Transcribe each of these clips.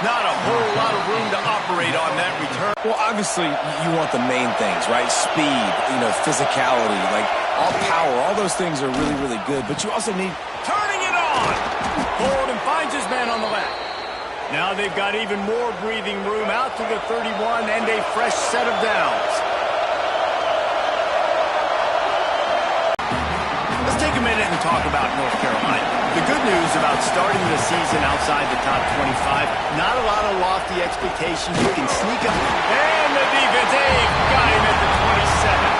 Not a whole lot of room to operate on that return. Well, obviously, you want the main things, right? Speed, physicality, like all power. All those things are really, really good. But you also need... Turning it on! Hold and finds his man on the left. Now they've got even more breathing room out to the 31 and a fresh set of downs. Let's take a minute and talk about North Carolina. The good news about starting the season outside the top 25, not a lot of lofty expectations. You can sneak up. And the defense, got him at the 27.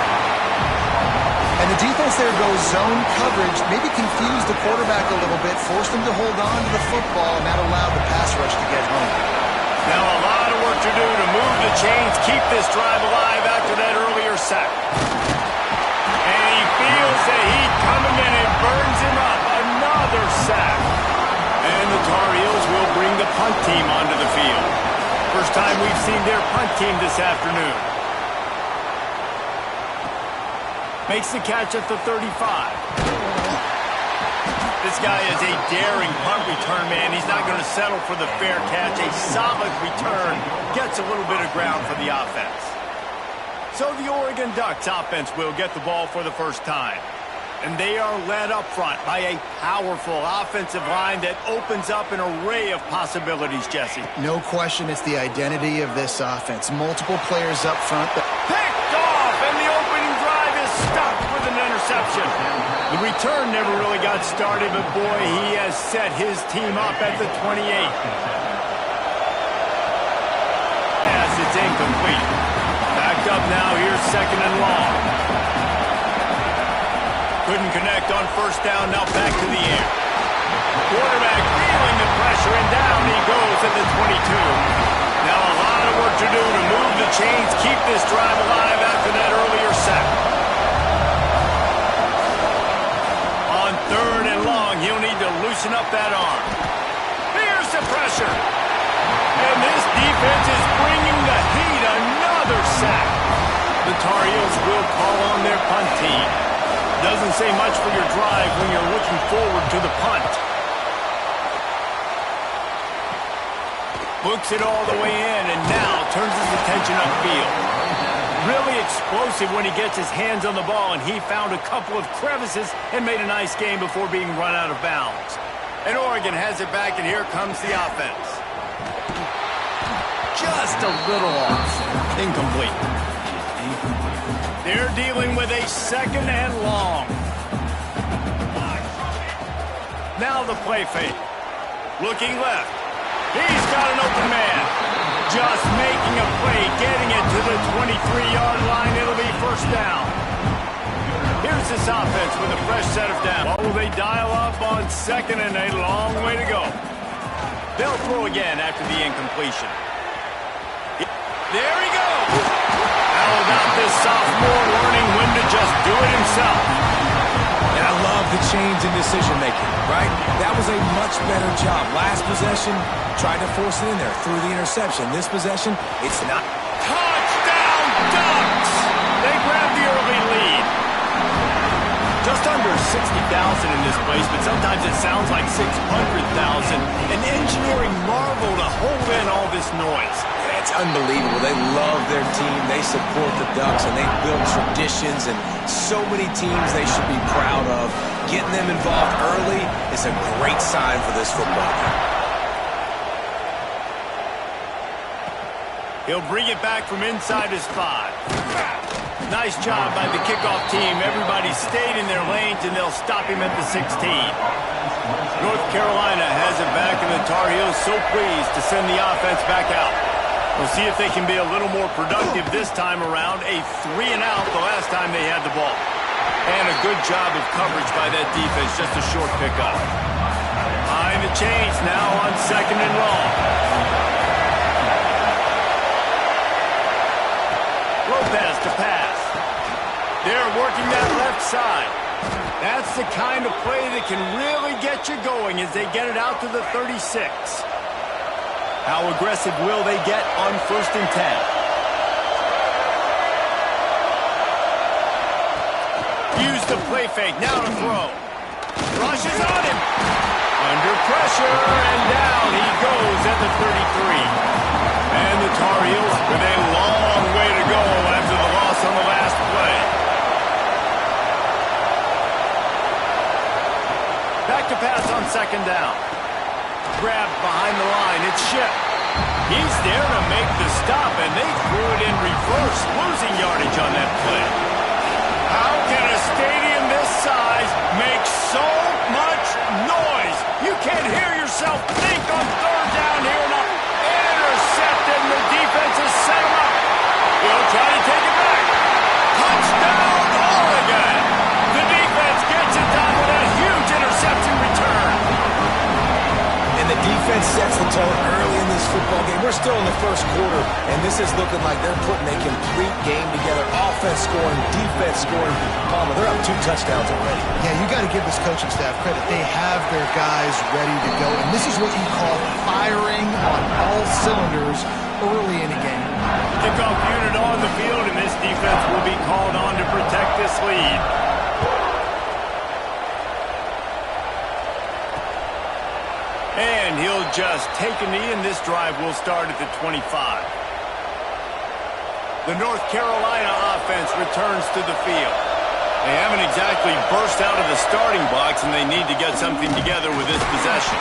And the defense there goes zone coverage, maybe confused the quarterback a little bit, forced him to hold on to the football, and that allowed the pass rush to get home. Now a lot of work to do to move the chains, keep this drive alive after that earlier sack. And he feels the heat coming in and burns him up. Another sack. And the Tar Heels will bring the punt team onto the field. First time we've seen their punt team this afternoon. Makes the catch at the 35. This guy is a daring punt return man. He's not going to settle for the fair catch. A solid return. Gets a little bit of ground for the offense. So the Oregon Ducks offense will get the ball for the first time. And they are led up front by a powerful offensive line that opens up an array of possibilities, Jesse. No question it's the identity of this offense. Multiple players up front. Picked off, and the opening drive is stopped with an interception. The return never really got started, but boy, he has set his team up at the 28. Pass, it's incomplete. Backed up now, here's second and long. Couldn't connect on first down, now back to the air. Quarterback feeling the pressure, and down he goes at the 22. Now a lot of work to do to move the chains, keep this drive alive after that earlier sack. On third and long, he'll need to loosen up that arm. Here's the pressure. And this defense is bringing the heat. Another sack. The Tar Heels will call on their punt team. Doesn't say much for your drive when you're looking forward to the punt. Books it all the way in and now turns his attention upfield. Really explosive when he gets his hands on the ball, and he found a couple of crevices and made a nice game before being run out of bounds. And Oregon has it back, and here comes the offense. Just a little off. Incomplete. They're dealing with a second and long. Now the play fake. Looking left. He's got an open man. Just making a play, getting it to the 23-yard line. It'll be first down. Here's this offense with a fresh set of downs. What will they dial up on second, and a long way to go? They'll throw again after the incompletion. There he goes. How about this sophomore learning when to just do it himself? And I love the change in decision-making, right? That was a much better job. Last possession, tried to force it in there through the interception. This possession, it's not. Touchdown, Ducks! They grab the early lead. Just under 60,000 in this place, but sometimes it sounds like 600,000. An engineering marvel to hold in all this noise. It's unbelievable. They love their team. They support the Ducks, and they build traditions, and so many teams they should be proud of. Getting them involved early is a great sign for this football team. He'll bring it back from inside his 5. Nice job by the kickoff team. Everybody stayed in their lanes, and they'll stop him at the 16. North Carolina has it back, and the Tar Heels so pleased to send the offense back out. We'll see if they can be a little more productive this time around. A 3-and-out the last time they had the ball. And a good job of coverage by that defense, just a short pickup. Behind the chains now on second and long. Lopez to pass. They're working that left side. That's the kind of play that can really get you going as they get it out to the 36. How aggressive will they get on first and 10? Use the play fake, now to throw. Rushes on him. Under pressure, and down he goes at the 33. the Tar Heels with a long way to go after the loss on the last play. Back to pass on second down. Grabbed behind the line. It's Ship. He's there to make the stop, and they threw it in reverse, losing yardage on that play. How can a stadium this size make so much noise? You can't hear yourself think on third down here. Intercepted, and the defense has set him up. He'll try to take it back. Touchdown, Oregon! The defense gets it done with a huge interception return. And the defense sets the tone early in this football game. We're still in the first quarter, and this is looking like they're putting a complete game together. Offense scoring, defense scoring. Palmer, they're up 2 touchdowns already. Yeah, you got to give this coaching staff credit. They have their guys ready to go, and this is what you call firing on all cylinders early in a game. Kickoff unit on the field, and this defense will be called on to protect this lead. And he'll just take a knee, and this drive will start at the 25. The North Carolina offense returns to the field. They haven't exactly burst out of the starting blocks, and they need to get something together with this possession.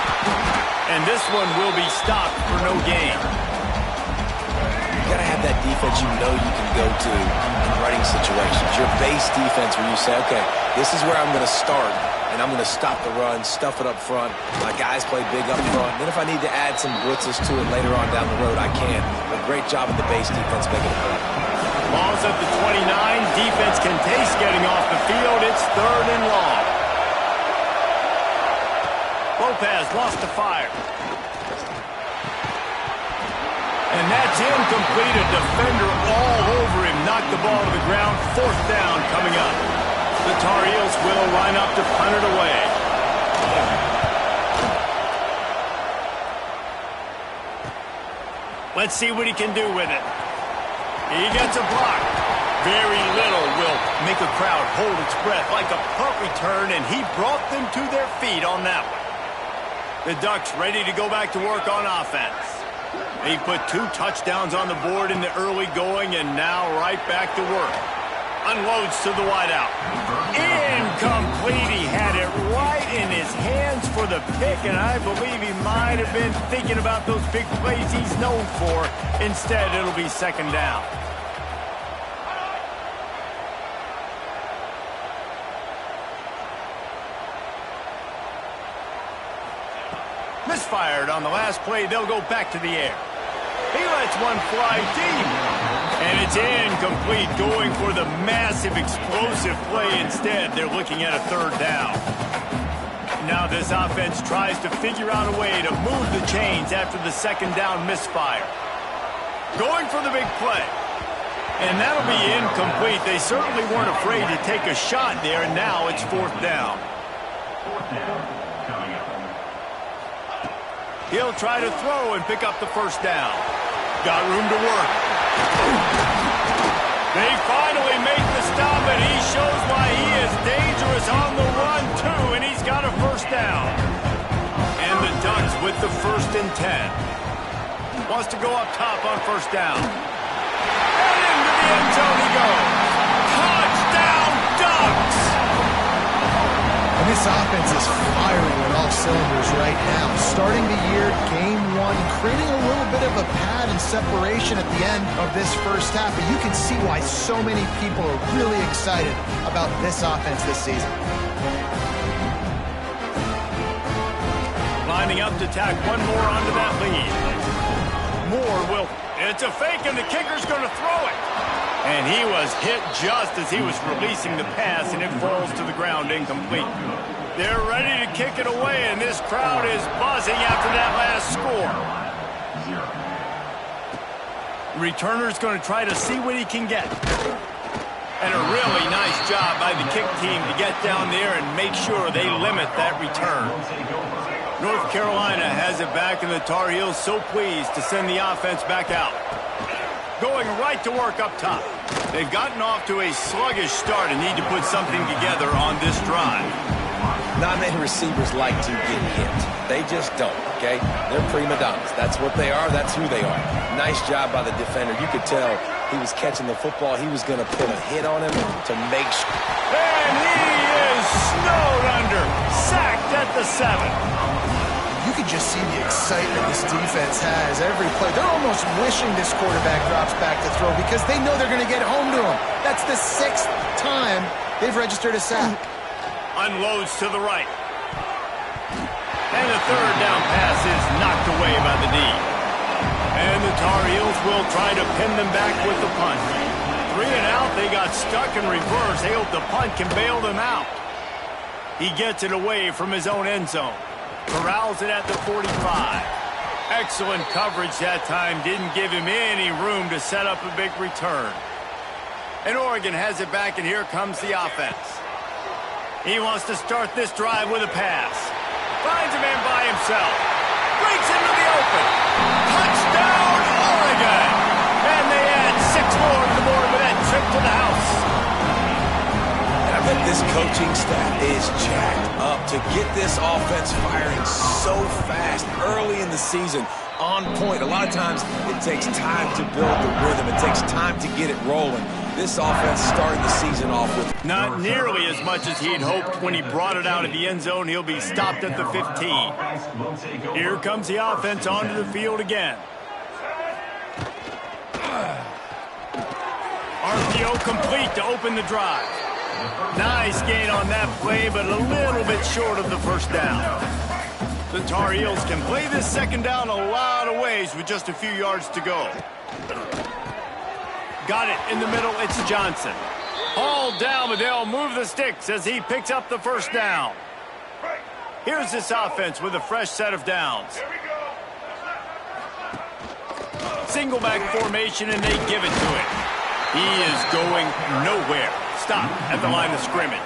And this one will be stopped for no gain. You got to have that defense you know you can go to in running situations. Your base defense where you say, okay, this is where I'm going to start, and I'm going to stop the run, stuff it up front. My guys play big up front. Then if I need to add some blitzes to it later on down the road, I can. But great job of the base defense making it play. Ball's at the 29. Defense can taste getting off the field. It's 3rd and long. Lopez lost the fire. And that's incomplete. A defender all over him. Knocked the ball to the ground. 4th down coming up. The Tar Heels will line up to punt it away. Let's see what he can do with it. He gets a block. Very little will make a crowd hold its breath like a punt return, and he brought them to their feet on that one. The Ducks ready to go back to work on offense. They put 2 touchdowns on the board in the early going, and now right back to work. Unloads to the wideout. Incomplete. He had it right in his hands for the pick, and I believe he might have been thinking about those big plays he's known for. Instead, it'll be 2nd down. Misfired on the last play. They'll go back to the air. He lets one fly deep. And it's incomplete, going for the massive, explosive play instead. They're looking at a 3rd down. Now this offense tries to figure out a way to move the chains after the 2nd down misfire. Going for the big play. And that'll be incomplete. They certainly weren't afraid to take a shot there, and now it's 4th down. He'll try to throw and pick up the 1st down. Got room to work. They finally make the stop, and he shows why he is dangerous on the run, too, and he's got a 1st down. And the Ducks with the 1st and 10. Wants to go up top on 1st down. And into the end zone he goes. Touchdown, Ducks! And this offense is firing on all cylinders right now. Starting the year, game 1, creating a little bit of a pad and separation at the end of this first half. But you can see why so many people are really excited about this offense this season. Lining up to tack one more onto that lead. Moore will... It's a fake, and the kicker's going to throw it. And he was hit just as he was releasing the pass, and it falls to the ground incomplete. They're ready to kick it away, and this crowd is buzzing after that last score. Returner's going to try to see what he can get. And a really nice job by the kick team to get down there and make sure they limit that return. North Carolina has it back, and the Tar Heels so pleased to send the offense back out. Going right to work up top. They've gotten off to a sluggish start and need to put something together on this drive. Not many receivers like to get hit. They just don't, okay? They're prima donnas. That's what they are. That's who they are. Nice job by the defender. You could tell he was catching the football. He was going to put a hit on him to make sure. And he is snowed under. Sacked at the 7. You can just see the excitement this defense has every play. They're almost wishing this quarterback drops back to throw because they know they're going to get home to him. That's the 6th time they've registered a sack. Unloads to the right. And the 3rd down pass is knocked away by the D. And the Tar Heels will try to pin them back with the punt. 3 and out, they got stuck in reverse. They hope the punt can bail them out. He gets it away from his own end zone. Corrals it at the 45. Excellent coverage that time. Didn't give him any room to set up a big return. And Oregon has it back, and here comes the offense. He wants to start this drive with a pass. Finds a man by himself. Breaks into the open. Touchdown, Oregon! And they add 6 more to the board with that trip to the house. I bet this coaching staff is jacked up to get this offense firing so fast early in the season. On point. A lot of times it takes time to build the rhythm. It takes time to get it rolling. This offense started the season off with not nearly as much as he'd hoped when he brought it out of the end zone. He'll be stopped at the 15. Here comes the offense onto the field again. RPO complete to open the drive. Nice gain on that play, but a little bit short of the 1st down. The Tar Heels can play this 2nd down a lot of ways with just a few yards to go. Got it in the middle. It's Johnson. Hauled down, but they'll move the sticks as he picks up the 1st down. Here's this offense with a fresh set of downs. Single back formation, and they give it to him. He is going nowhere. Stop at the line of scrimmage.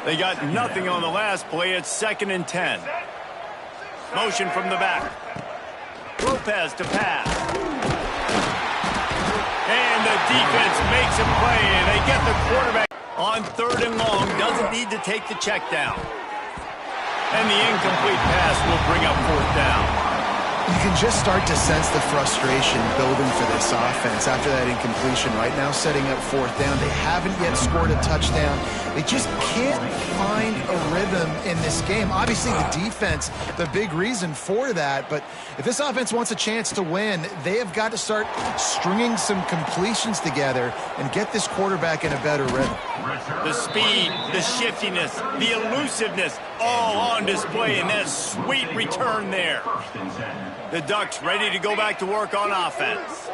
They got nothing on the last play. It's 2nd and 10. Motion from the back. Lopez to pass. And the defense makes a play, and they get the quarterback on 3rd and long. Doesn't need to take the check down. And the incomplete pass will bring up 4th down. You can just start to sense the frustration building for this offense after that incompletion. Right now, setting up 4th down. They haven't yet scored a touchdown. They just can't find a rhythm in this game. Obviously, the defense, the big reason for that. But if this offense wants a chance to win, they have got to start stringing some completions together and get this quarterback in a better rhythm. The speed, the shiftiness, the elusiveness, all on display in that sweet return there. The Ducks ready to go back to work on offense.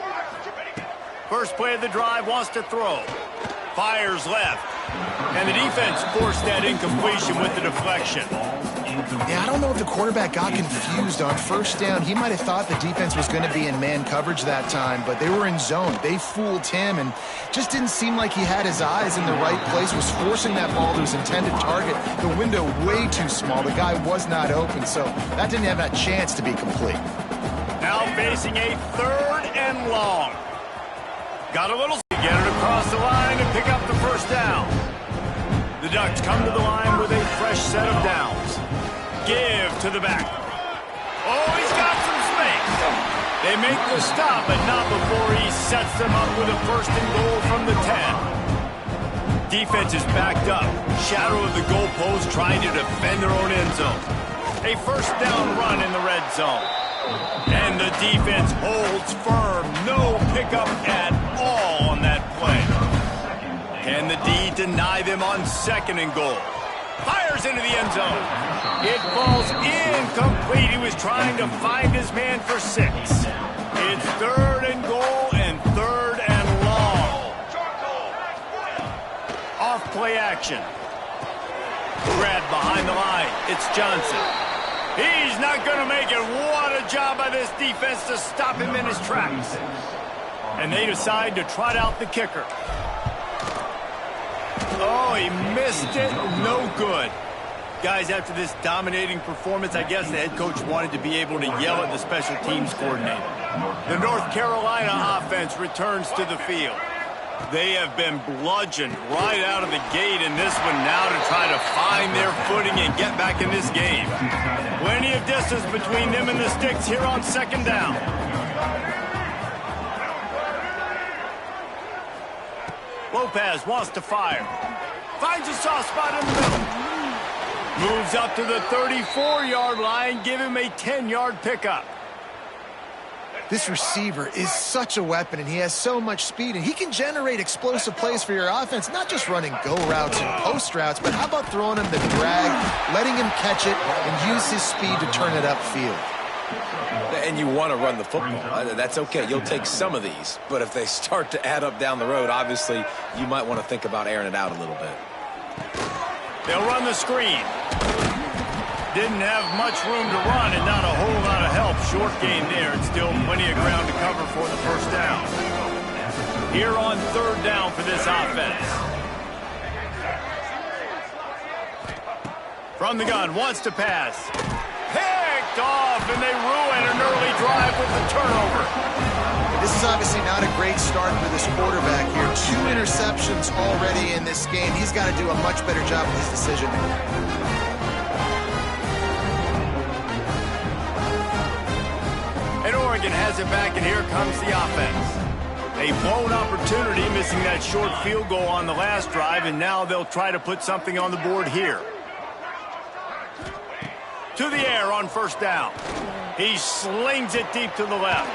First play of the drive, wants to throw. Fires left. And the defense forced that incompletion with the deflection. Yeah, I don't know if the quarterback got confused on 1st down. He might have thought the defense was going to be in man coverage that time, but they were in zone. They fooled him and just didn't seem like he had his eyes in the right place, was forcing that ball to his intended target. The window way too small. The guy was not open, so that didn't have that chance to be complete. Now facing a 3rd and long. Got a little to get it across the line and pick up the 1st down. The Ducks come to the line with a fresh set of downs. Give to the back. Oh, he's got some space. They make the stop, but not before he sets them up with a 1st and goal from the 10. Defense is backed up. Shadow of the goalpost trying to defend their own end zone. A 1st down run in the red zone. And the defense holds firm. No pickup at all on that play. Can the D deny them on 2nd and goal? Fires into the end zone. It falls incomplete. He was trying to find his man for 6. It's 3rd and goal and 3rd and long. Off play action. Grab behind the line. It's Johnson. He's not going to make it. What a job by this defense to stop him in his tracks. And they decide to trot out the kicker. Oh, he missed it. No good. Guys, after this dominating performance, I guess the head coach wanted to be able to yell at the special teams coordinator. The North Carolina offense returns to the field. They have been bludgeoned right out of the gate in this one now to try to find their footing and get back in this game. Plenty of distance between them and the sticks here on second down. Lopez wants to fire. Finds a soft spot in the middle. Moves up to the 34-yard line. Give him a 10-yard pickup. This receiver is such a weapon, and he has so much speed, and he can generate explosive plays for your offense, not just running go routes and post routes, but how about throwing him the drag, letting him catch it, and use his speed to turn it upfield. And you want to run the football. That's okay. You'll take some of these. But if they start to add up down the road, obviously, you might want to think about airing it out a little bit. They'll run the screen. Didn't have much room to run and not a whole lot of help. Short gain there and still plenty of ground to cover for the first down. Here on third down for this offense. From the gun, wants to pass. Picked off, and they ruin an early drive with the turnover. This is obviously not a great start for this quarterback here. 2 interceptions already in this game. He's got to do a much better job with his decision. And Oregon has it back, and here comes the offense. A blown opportunity, missing that short field goal on the last drive, and now they'll try to put something on the board here. To the air on first down. He slings it deep to the left.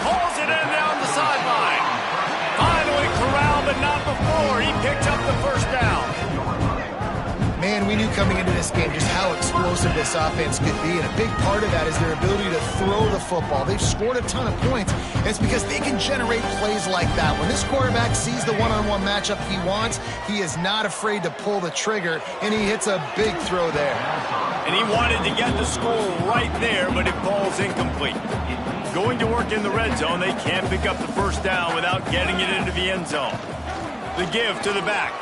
Pulls it in down the sideline. Finally corralled, but not before. He picked up the first down. Man, we knew coming into this game just how explosive this offense could be, and a big part of that is their ability to throw the football. They've scored a ton of points, and it's because they can generate plays like that. When this quarterback sees the one-on-one matchup he wants, he is not afraid to pull the trigger, and he hits a big throw there. And he wanted to get the score right there, but it falls incomplete. Going to work in the red zone, they can't pick up the first down without getting it into the end zone. The give to the back.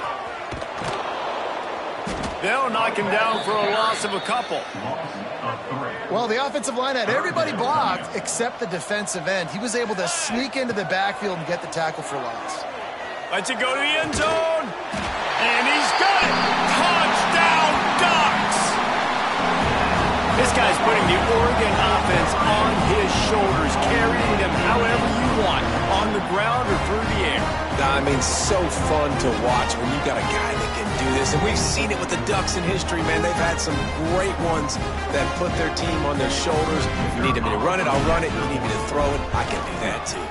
They'll knock him down for a loss of a couple. Well, the offensive line had everybody blocked except the defensive end. He was able to sneak into the backfield and get the tackle for loss. Lets it go to the end zone. And he's got it. Touchdown, Ducks. This guy's putting the Oregon offense on his shoulders, carrying them however you want, on the ground or through the air. I mean, so fun to watch when you got a guy that can do this. And we've seen it with the Ducks in history, man. They've had some great ones that put their team on their shoulders. If you need me to run it, I'll run it. You need me to throw it, I can do that too.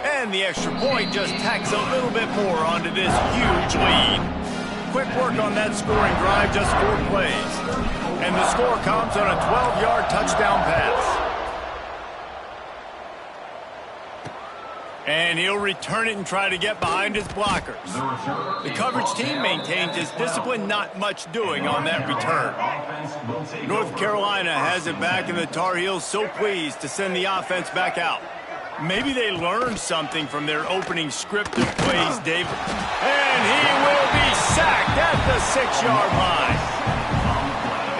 And the extra point just tacks a little bit more onto this huge lead. Quick work on that scoring drive, just 4 plays. And the score comes on a 12-yard touchdown pass. And he'll return it and try to get behind his blockers. The coverage team maintains its discipline, not much doing on that return. North Carolina has it back, and the Tar Heels so pleased to send the offense back out. Maybe they learned something from their opening script of plays, David. And he will be sacked at the 6-yard line.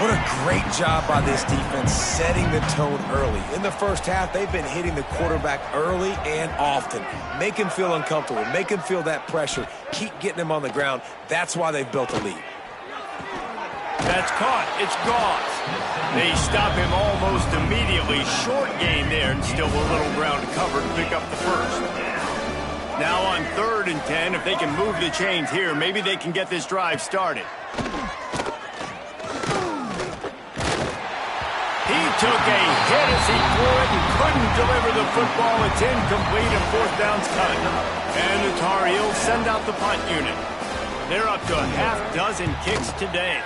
What a great job by this defense setting the tone early. In the first half, they've been hitting the quarterback early and often. Make him feel uncomfortable. Make him feel that pressure. Keep getting him on the ground. That's why they've built a lead. That's caught. It's Gauze. They stop him almost immediately. Short gain there, and still a little ground to cover to pick up the first. Now on 3rd and 10, if they can move the chains here, maybe they can get this drive started. He took a hit as he threw it and couldn't deliver the football. It's incomplete and 4th down's cut. And the Tar Heels send out the punt unit. They're up to a half-dozen kicks today.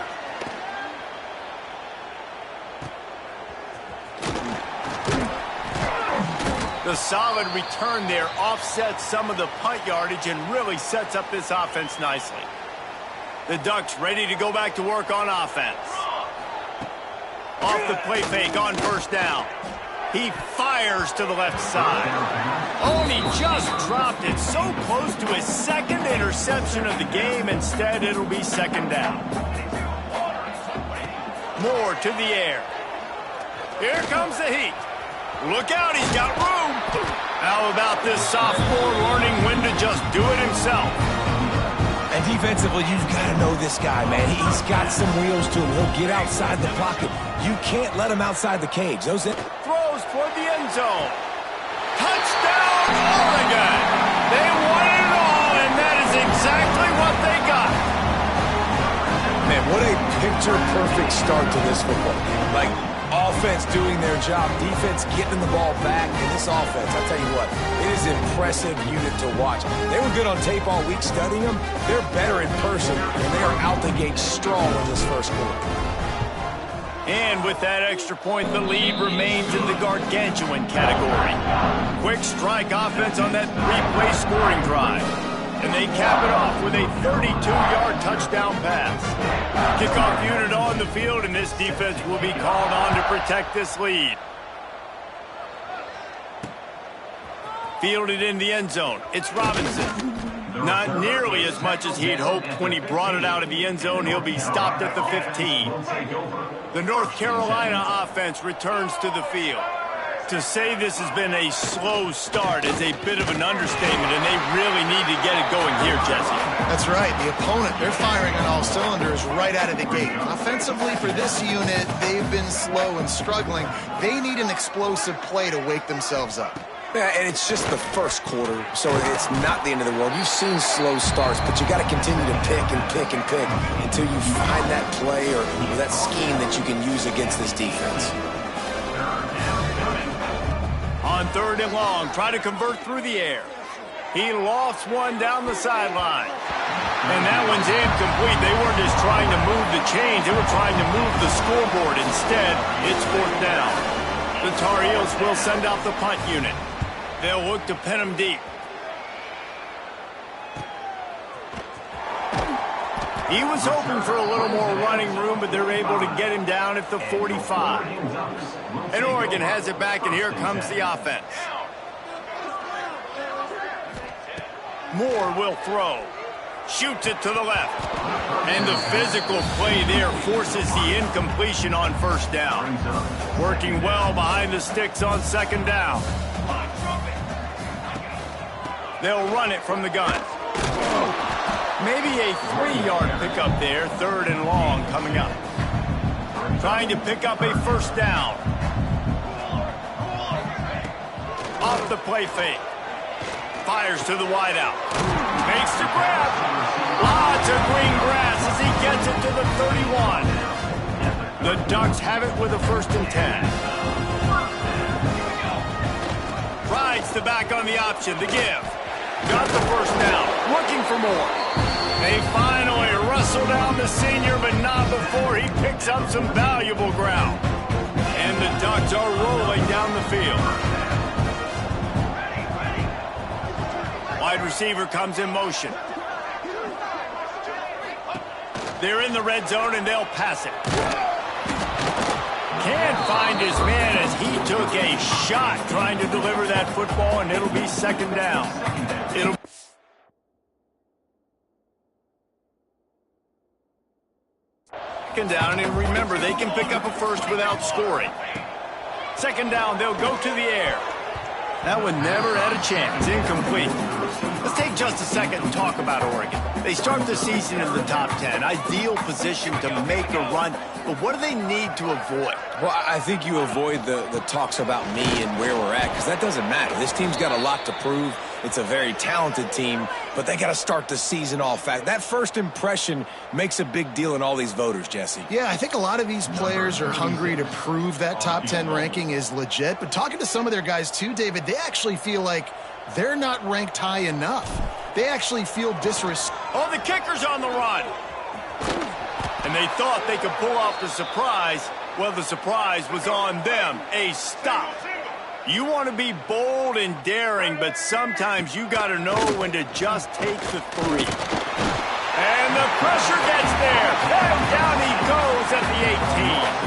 The solid return there offsets some of the punt yardage and really sets up this offense nicely. The Ducks ready to go back to work on offense. Off the play fake on first down. He fires to the left side. Oh, and he just dropped it so close to his 2nd interception of the game. Instead, it'll be 2nd down. Moore to the air. Here comes the heat. Look out, he's got room. How about this sophomore learning when to just do it himself? And defensively, you've got to know this guy, man. He's got some wheels to him. He'll get outside the pocket. You can't let him outside the cage. Throws toward the end zone. Touchdown, Oregon! They won it all, and that is exactly what they got. Man, what a picture-perfect start to this football game. Like, offense doing their job, defense getting the ball back, and this offense, I'll tell you what, it is an impressive unit to watch. They were good on tape all week studying them. They're better in person, and they are out the gate strong in this first quarter. And with that extra point, the lead remains in the gargantuan category. Quick strike offense on that three-play scoring drive. And they cap it off with a 32-yard touchdown pass. Kickoff unit on the field, and this defense will be called on to protect this lead. Fielded in the end zone, it's Robinson. Not nearly as much as he had hoped when he brought it out of the end zone. He'll be stopped at the 15. The North Carolina offense returns to the field. To say this has been a slow start is a bit of an understatement, and they really need to get it going here, Jesse. That's right. The opponent, they're firing on all cylinders right out of the gate. Offensively for this unit, they've been slow and struggling. They need an explosive play to wake themselves up. Yeah, and it's just the first quarter, so it's not the end of the world. You've seen slow starts, but you got to continue to pick and pick and pick until you find that play or that scheme that you can use against this defense. On 3rd and long, try to convert through the air. He lofts one down the sideline. And that one's incomplete. They weren't just trying to move the chains. They were trying to move the scoreboard. Instead, it's 4th down. The Tar Heels will send out the punt unit. They'll look to pin him deep. He was hoping for a little more running room, but they're able to get him down at the 45. And Oregon has it back, and here comes the offense. Moore will throw. Shoots it to the left. And the physical play there forces the incompletion on 1st down. Working well behind the sticks on 2nd down. They'll run it from the gun. Maybe a 3-yard pickup there, 3rd and long coming up. Trying to pick up a 1st down. Off the play fake. Fires to the wideout. Makes the grab. Lots of green grass as he gets it to the 31. The Ducks have it with a 1st and 10. Rides the back on the option, the give. Got the 1st down, looking for more. They finally wrestle down the senior, but not before he picks up some valuable ground. And the Ducks are rolling down the field. Wide receiver comes in motion. They're in the red zone, and they'll pass it. Can't find his man as he took a shot trying to deliver that football, and it'll be 2nd down. Second down, and remember, they can pick up a 1st without scoring. 2nd down, they'll go to the air. That one never had a chance. Incomplete. Let's take just a second and talk about Oregon. They start the season in the top 10. Ideal position to make a run. But what do they need to avoid? Well, I think you avoid the talks about me and where we're at, because that doesn't matter. This team's got a lot to prove. It's a very talented team, but they got to start the season off fast. That first impression makes a big deal in all these voters, Jesse. Yeah, I think a lot of these players are hungry to prove that top 10 ranking is legit. But talking to some of their guys too, David, they actually feel like they're not ranked high enough. They actually feel disrespect. Oh, the kicker's on the run. And they thought they could pull off the surprise. Well, the surprise was on them. A stop. You want to be bold and daring, but sometimes you got to know when to just take the 3. And the pressure gets there. And down he goes at the 18.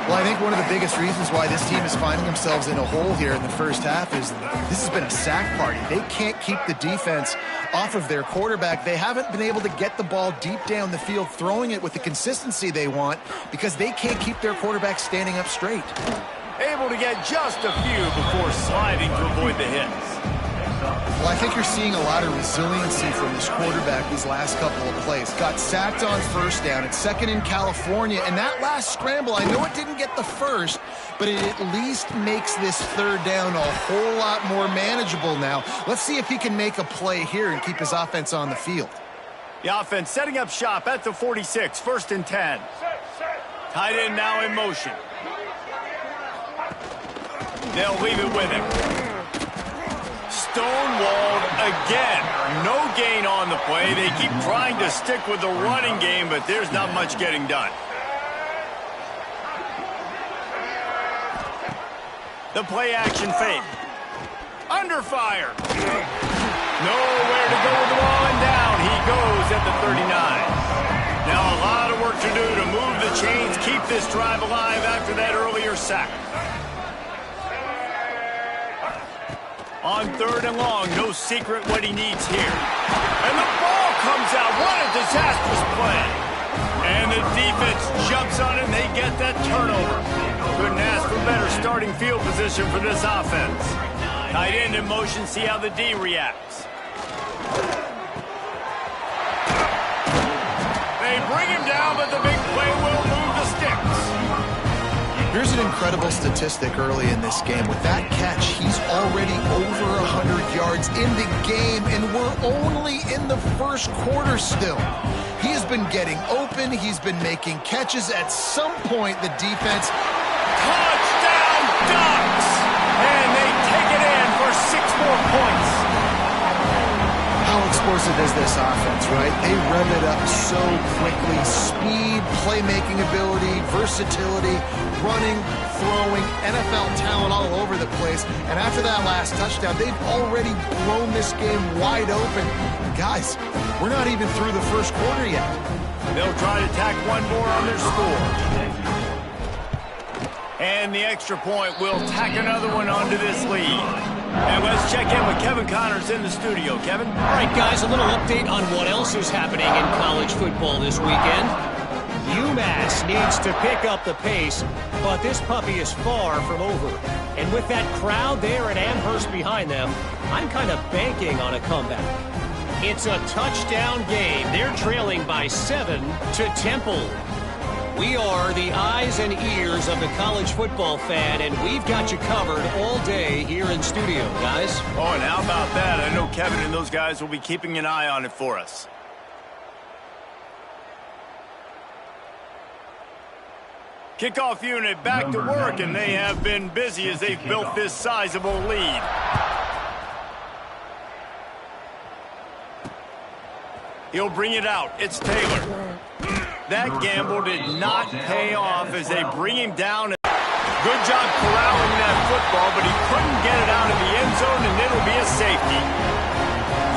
Well, I think one of the biggest reasons why this team is finding themselves in a hole here in the first half is this has been a sack party. They can't keep the defense off of their quarterback. They haven't been able to get the ball deep down the field, throwing it with the consistency they want, because they can't keep their quarterback standing up straight. A able to get just a few before sliding to avoid the hits. Well, I think you're seeing a lot of resiliency from this quarterback these last couple of plays. Got sacked on first down. It's second in California. And that last scramble, I know it didn't get the first, but it at least makes this third down a whole lot more manageable now. Let's see if he can make a play here and keep his offense on the field. The offense setting up shop at the 46, 1st and 10. Tight end now in motion. They'll leave it with him. Stonewalled again. No gain on the play. They keep trying to stick with the running game, but there's not much getting done. The play action fake. Under fire. Nowhere to go with the ball, and down he goes at the 39. Now a lot of work to do to move the chains, keep this drive alive after that earlier sack. On 3rd and long, no secret what he needs here. And the ball comes out. What a disastrous play. And the defense jumps on it, and they get that turnover. Couldn't ask for better starting field position for this offense. Tight end in motion, see how the D reacts. They bring him down, but the big play will move the sticks. Here's an incredible statistic early in this game. With that catch, he's already over 100 yards in the game, and we're only in the first quarter still. He has been getting open. He's been making catches. At some point, the defense... Touchdown, Ducks! And they take it in for 6 more points. How explosive is this offense, right? They rev it up so quickly. Speed, playmaking ability, versatility, running, throwing, NFL talent all over the place. And after that last touchdown, they've already blown this game wide open. Guys, we're not even through the first quarter yet. They'll try to tack one more on their score. And the extra point will tack another one onto this lead. And let's check in with Kevin Connors in the studio. Kevin? All right, guys, a little update on what else is happening in college football this weekend. UMass needs to pick up the pace, but this puppy is far from over. And with that crowd there at Amherst behind them, I'm kind of banking on a comeback. It's a touchdown game. They're trailing by 7 to Temple. We are the eyes and ears of the college football fan, and we've got you covered all day here in studio, guys. Oh, and how about that? I know Kevin and those guys will be keeping an eye on it for us. Kickoff unit back to work, and they have been busy as they've built this sizable lead. He'll bring it out. It's Taylor. That gamble did not pay off as they bring him down. Good job corralling that football, but he couldn't get it out of the end zone, and it'll be a safety.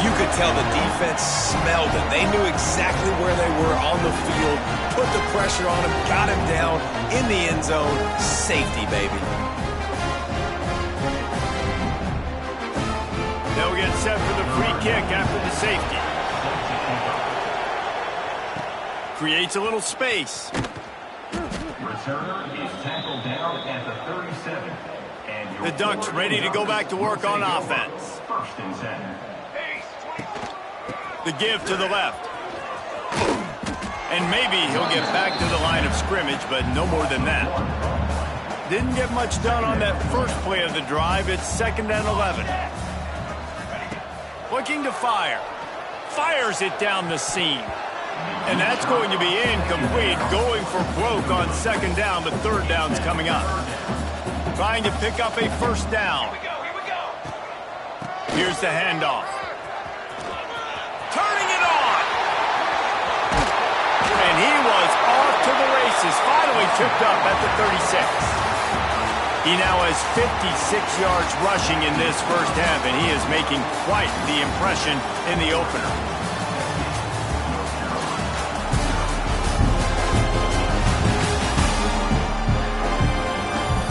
You could tell the defense smelled it. They knew exactly where they were on the field, put the pressure on him, got him down in the end zone. Safety, baby. They'll get set for the free kick after the safety. Creates a little space. Returner is tackled down at the 37. And the Ducks ready to go back to work on offense. 1st and 10. The give to the left. And maybe he'll get back to the line of scrimmage, but no more than that. Didn't get much done on that first play of the drive. It's 2nd and 11. Looking to fire. Fires it down the seam. And that's going to be incomplete, going for broke on 2nd down, but 3rd down's coming up. Trying to pick up a 1st down. Here's the handoff. Turning it on! And he was off to the races, finally tripped up at the 36. He now has 56 yards rushing in this first half, and he is making quite the impression in the opener.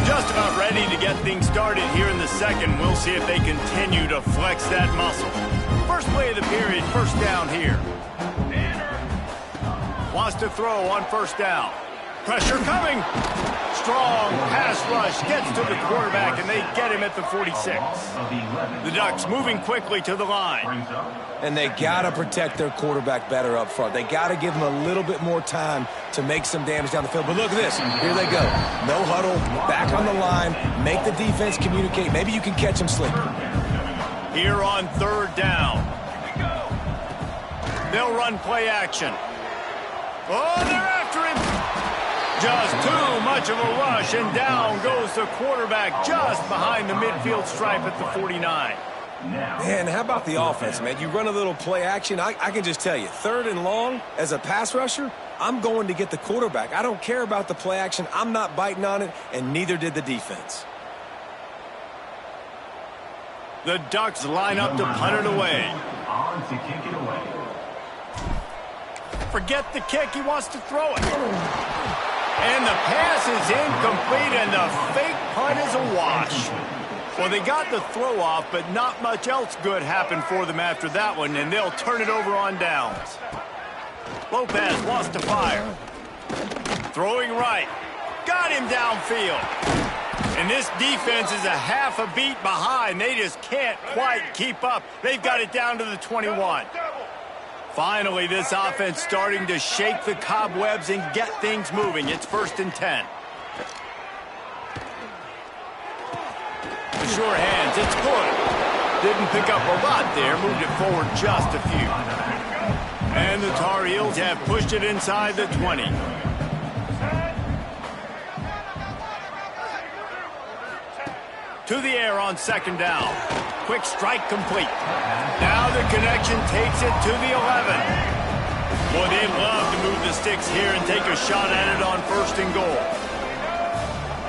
Just about ready to get things started here in the second. We'll see if they continue to flex that muscle. First play of the period, 1st down here. Wants to throw on 1st down. Pressure coming. Strong pass rush gets to the quarterback, and they get him at the 46. The Ducks moving quickly to the line. And they got to protect their quarterback better up front. They got to give him a little bit more time to make some damage down the field. But look at this. Here they go. No huddle, back on the line, make the defense communicate. Maybe you can catch them slipping. Here on third down. They'll run play action. Oh, they're after him. Just too much of a rush, and down goes the quarterback just behind the midfield stripe at the 49. Man, how about the offense, man? You run a little play action. I can just tell you, 3rd and long, as a pass rusher, I'm going to get the quarterback. I don't care about the play action. I'm not biting on it, and neither did the defense. The Ducks line up to punt it away. On to kick it away. Forget the kick. He wants to throw it. And the pass is incomplete, and the fake punt is a wash. Well, they got the throw off, but not much else good happened for them after that one, and they'll turn it over on downs. Lopez wants to fire. Throwing right. Got him downfield. And this defense is a half a beat behind. They just can't quite keep up. They've got it down to the 21. Finally, this offense starting to shake the cobwebs and get things moving. It's 1st and 10. The sure hands, it's good. Didn't pick up a lot there, moved it forward just a few. And the Tar Heels have pushed it inside the 20. To the air on 2nd down. Quick strike complete. Now the connection takes it to the 11. Boy, they'd love to move the sticks here and take a shot at it on 1st and goal.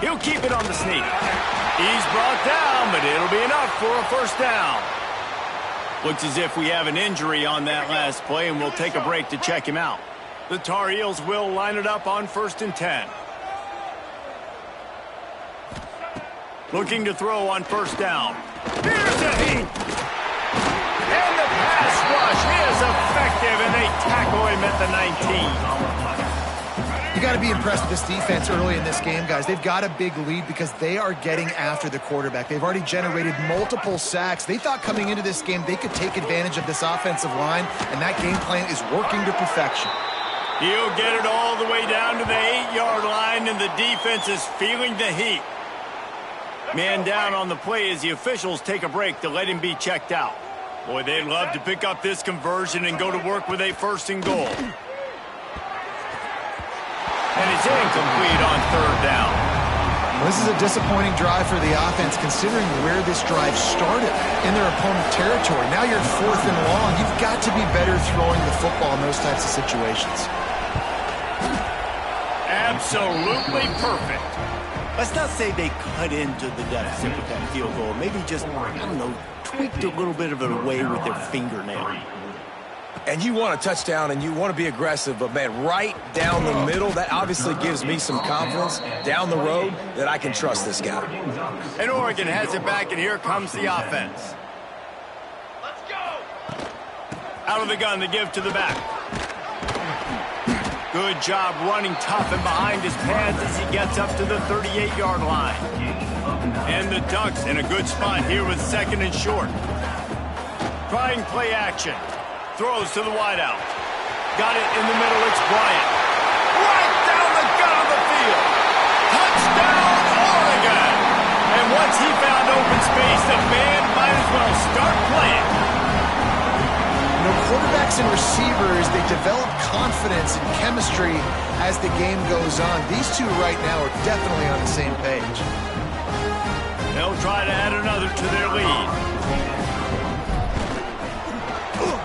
He'll keep it on the sneak. He's brought down, but it'll be enough for a 1st down. Looks as if we have an injury on that last play, and we'll take a break to check him out. The Tar Heels will line it up on 1st and 10. Looking to throw on 1st down. Here's a heat. And the pass rush is effective, and they tackle him at the 19. You got to be impressed with this defense early in this game, guys. They've got a big lead because they are getting after the quarterback. They've already generated multiple sacks. They thought coming into this game they could take advantage of this offensive line, and that game plan is working to perfection. He'll get it all the way down to the 8-yard line, and the defense is feeling the heat. Man down on the play as the officials take a break to let him be checked out. Boy, they'd love to pick up this conversion and go to work with a 1st and goal. And it's incomplete on 3rd down. This is a disappointing drive for the offense considering where this drive started in their opponent territory. Now you're at 4th and long. You've got to be better throwing the football in those types of situations. Absolutely perfect. Let's not say they cut into the deficit with that field goal. Maybe just, I don't know, tweaked a little bit of it away with their fingernail. And you want a touchdown and you want to be aggressive, but, man, right down the middle, that obviously gives me some confidence down the road that I can trust this guy. And Oregon has it back, and here comes the offense. Let's go! Out of the gun, they give to the back. Good job running tough and behind his pads as he gets up to the 38-yard line. And the Ducks in a good spot here with 2nd and short. Trying play action. Throws to the wideout. Got it in the middle, it's Bryant. Right down the gut of the field. Touchdown, Oregon! And once he found open space, the band might as well start playing. You know, quarterbacks and receivers, they develop confidence and chemistry as the game goes on. These two right now are definitely on the same page. They'll try to add another to their lead.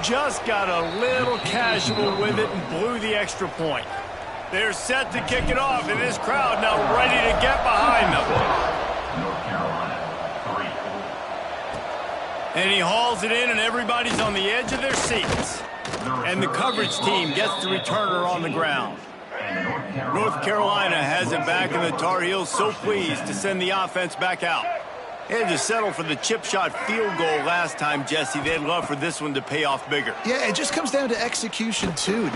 Just got a little casual with it and blew the extra point. They're set to kick it off, and this crowd now ready to get behind them. North Carolina, 3. And he hauls it in, and everybody's on the edge of their seats. And the coverage team gets the returner on the ground. North Carolina has it back, and the Tar Heels so pleased to send the offense back out. They had to settle for the chip shot field goal last time, Jesse. They'd love for this one to pay off bigger. Yeah, it just comes down to execution, too. And he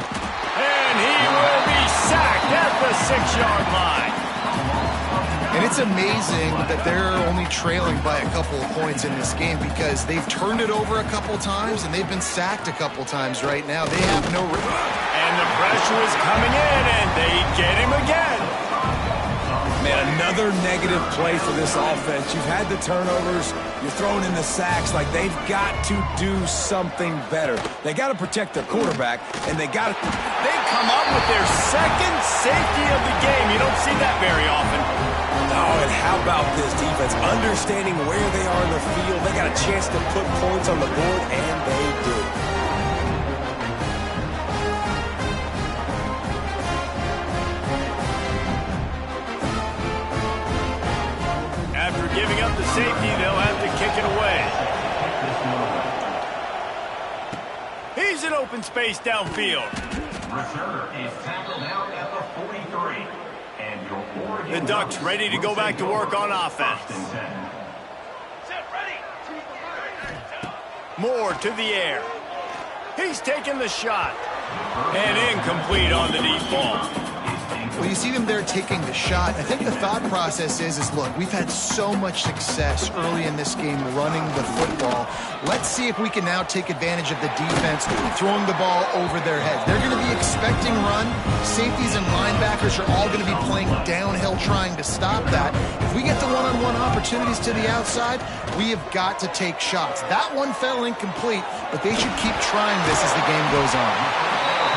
will be sacked at the 6-yard line. And it's amazing that they're only trailing by a couple of points in this game because they've turned it over a couple times and they've been sacked a couple times right now. They have no... And the pressure is coming in, and they get him again. Man, another negative play for this offense. You've had the turnovers. You're throwing in the sacks. Like, they've got to do something better. They got to protect their quarterback, and they got to... They come up with their second safety of the game. You don't see that very often. Oh, and how about this defense? Understanding where they are in the field. They got a chance to put points on the board, and they do. After giving up the safety, they'll have to kick it away. He's in open space downfield. Returner is tackled out at the 43. And your The Ducks ready to go back to work on offense. Moore to the air. He's taking the shot. And incomplete on the deep ball. Well, you see them there taking the shot. I think the thought process is look, we've had so much success early in this game running the football. Let's see if we can now take advantage of the defense throwing the ball over their heads. They're going to be expecting run. Safeties and linebackers are all going to be playing downhill trying to stop that. If we get the one-on-one opportunities to the outside, we have got to take shots. That one fell incomplete, but they should keep trying this as the game goes on.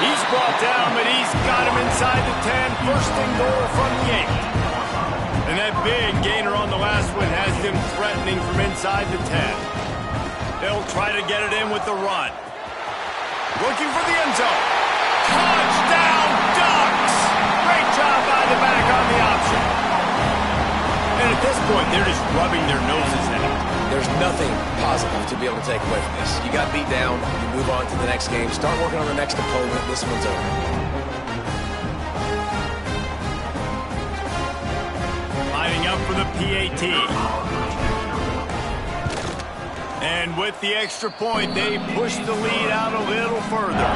He's brought down, but he's got him inside the 10. First and goal from the 8. And that big gainer on the last one has them threatening from inside the 10. They'll try to get it in with the run. Looking for the end zone. Touchdown, Ducks! Great job by the back on the option. And at this point, they're just rubbing their noses in it. There's nothing positive to be able to take away from this. You got beat down, you move on to the next game, start working on the next opponent. This one's over. Lining up for the PAT. And with the extra point, they push the lead out a little further.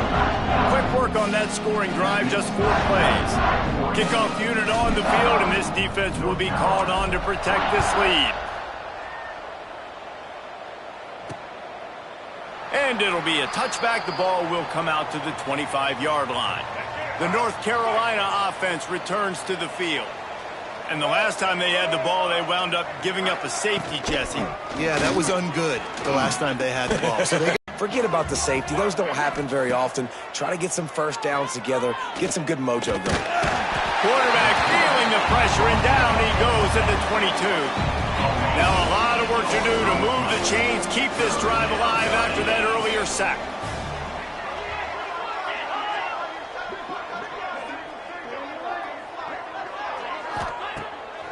Quick work on that scoring drive, just 4 plays. Kickoff unit on the field, and this defense will be called on to protect this lead. And it'll be a touchback. The ball will come out to the 25-yard line. The North Carolina offense returns to the field. And the last time they had the ball, they wound up giving up a safety, Jesse. Yeah, that was ungood the last time they had the ball. So they Forget about the safety. Those don't happen very often. Try to get some first downs together. Get some good mojo going. Quarterback feeling the pressure, and down he goes at the 22. Now a lot of work to do to move the chains, keep this drive alive after that earlier sack.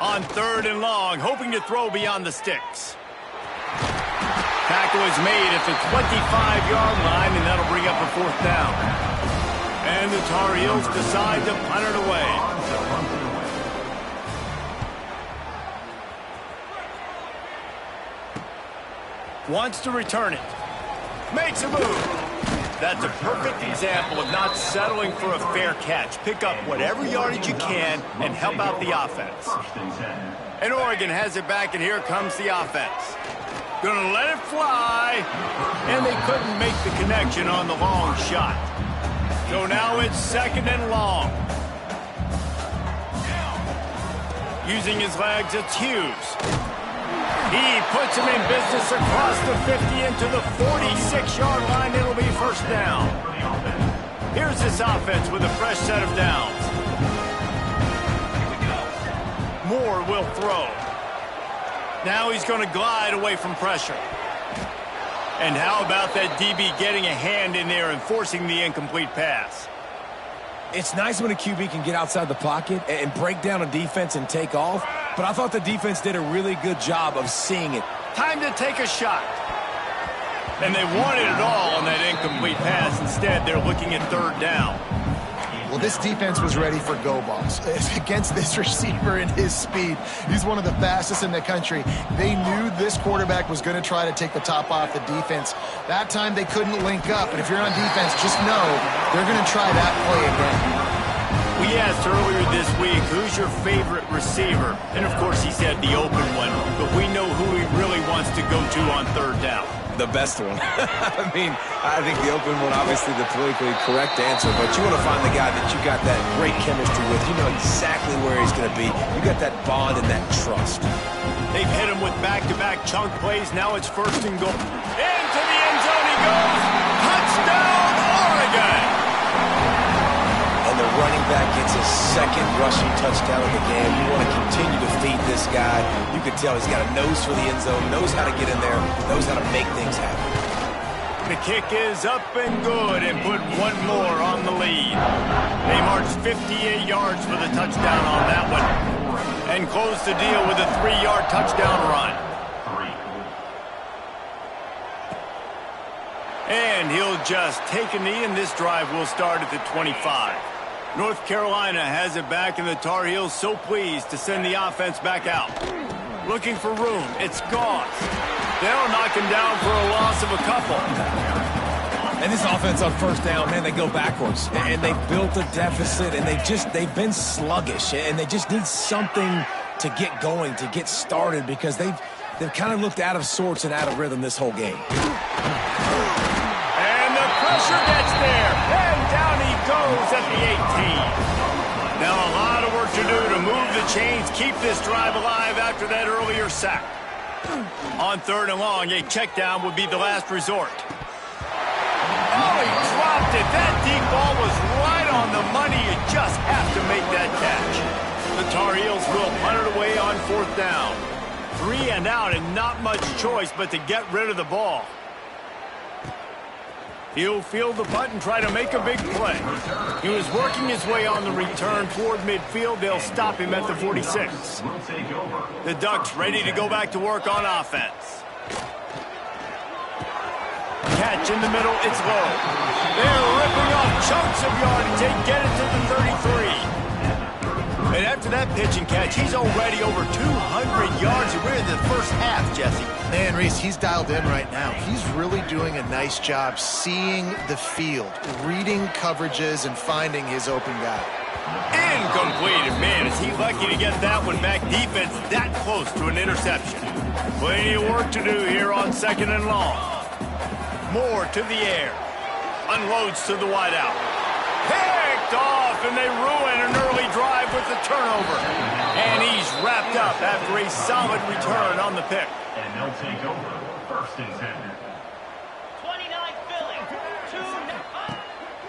On 3rd and long, hoping to throw beyond the sticks. Tackle is made at the 25-yard line, and that'll bring up a 4th down. And the Tar Heels decide to punt it away. Wants to return it. Makes a move. That's a perfect example of not settling for a fair catch. Pick up whatever yardage you can and help out the offense. And Oregon has it back, and here comes the offense. Gonna let it fly. And they couldn't make the connection on the long shot. So now it's 2nd and long. Using his legs, it's Hughes. He puts him in business across the 50 into the 46-yard line. It'll be 1st down. Here's this offense with a fresh set of downs. Moore will throw. Now he's going to glide away from pressure. And how about that DB getting a hand in there and forcing the incomplete pass? It's nice when a QB can get outside the pocket and break down a defense and take off, but I thought the defense did a really good job of seeing it. Time to take a shot. And they wanted it all on that incomplete pass. Instead, they're looking at 3rd down. Well, this defense was ready for go balls. Against this receiver and his speed, he's one of the fastest in the country. They knew this quarterback was going to try to take the top off the defense. That time they couldn't link up, but if you're on defense, just know they're going to try that play again. We asked earlier this week, who's your favorite receiver? And, of course, he said the open one. But we know who he really wants to go to on third down. The best one. I mean, I think the open one, obviously the politically correct answer, but you want to find the guy that you got that great chemistry with. You know exactly where he's going to be. You got that bond and that trust. They've hit him with back-to-back chunk plays. Now it's first and goal. Into the end zone he goes. Touchdown, Oregon! And the running back gets his second rushing touchdown of the game. You want to continue to feed this guy. You can tell he's got a nose for the end zone, knows how to get in there, knows how to make things happen. The kick is up and good and put one more on the lead. They marched 58 yards for the touchdown on that one and closed the deal with a 3-yard touchdown run. And he'll just take a knee, and this drive will start at the 25. North Carolina has it back, and the Tar Heels so pleased to send the offense back out. Looking for room. It's Goss. They'll knock him down for a loss of a couple. And this offense on first down, man, they go backwards. And they built a deficit, and they've been sluggish, and they just need something to get going, to get started, because they've kind of looked out of sorts and out of rhythm this whole game. And the pressure gets there, and down he goes at the 18. Now a lot of work to do to move the chains, keep this drive alive after that earlier sack. On third and long, a check down would be the last resort. Oh, he dropped it. That deep ball was right on the money. You just have to make that catch. The Tar Heels will punt it away on fourth down. 3 and out, and not much choice but to get rid of the ball. He'll field the punt and try to make a big play. He was working his way on the return toward midfield. They'll stop him at the 46. The Ducks ready to go back to work on offense. Catch in the middle, it's low. They're ripping off chunks of yardage. They get it to the 33. And after that pitch and catch, he's already over 200 yards. We're in the first half, Jesse. Man, Reese, he's dialed in right now. He's really doing a nice job seeing the field, reading coverages, and finding his open guy. Incomplete. And man, is he lucky to get that one back. Defense that close to an interception. Plenty of work to do here on second and long. More to the air. Unloads to the wideout. Picked off, and they ruin an early drive with the turnover. And he's wrapped up after a solid return on the pick. And they'll take over first and 10. 29 Philly.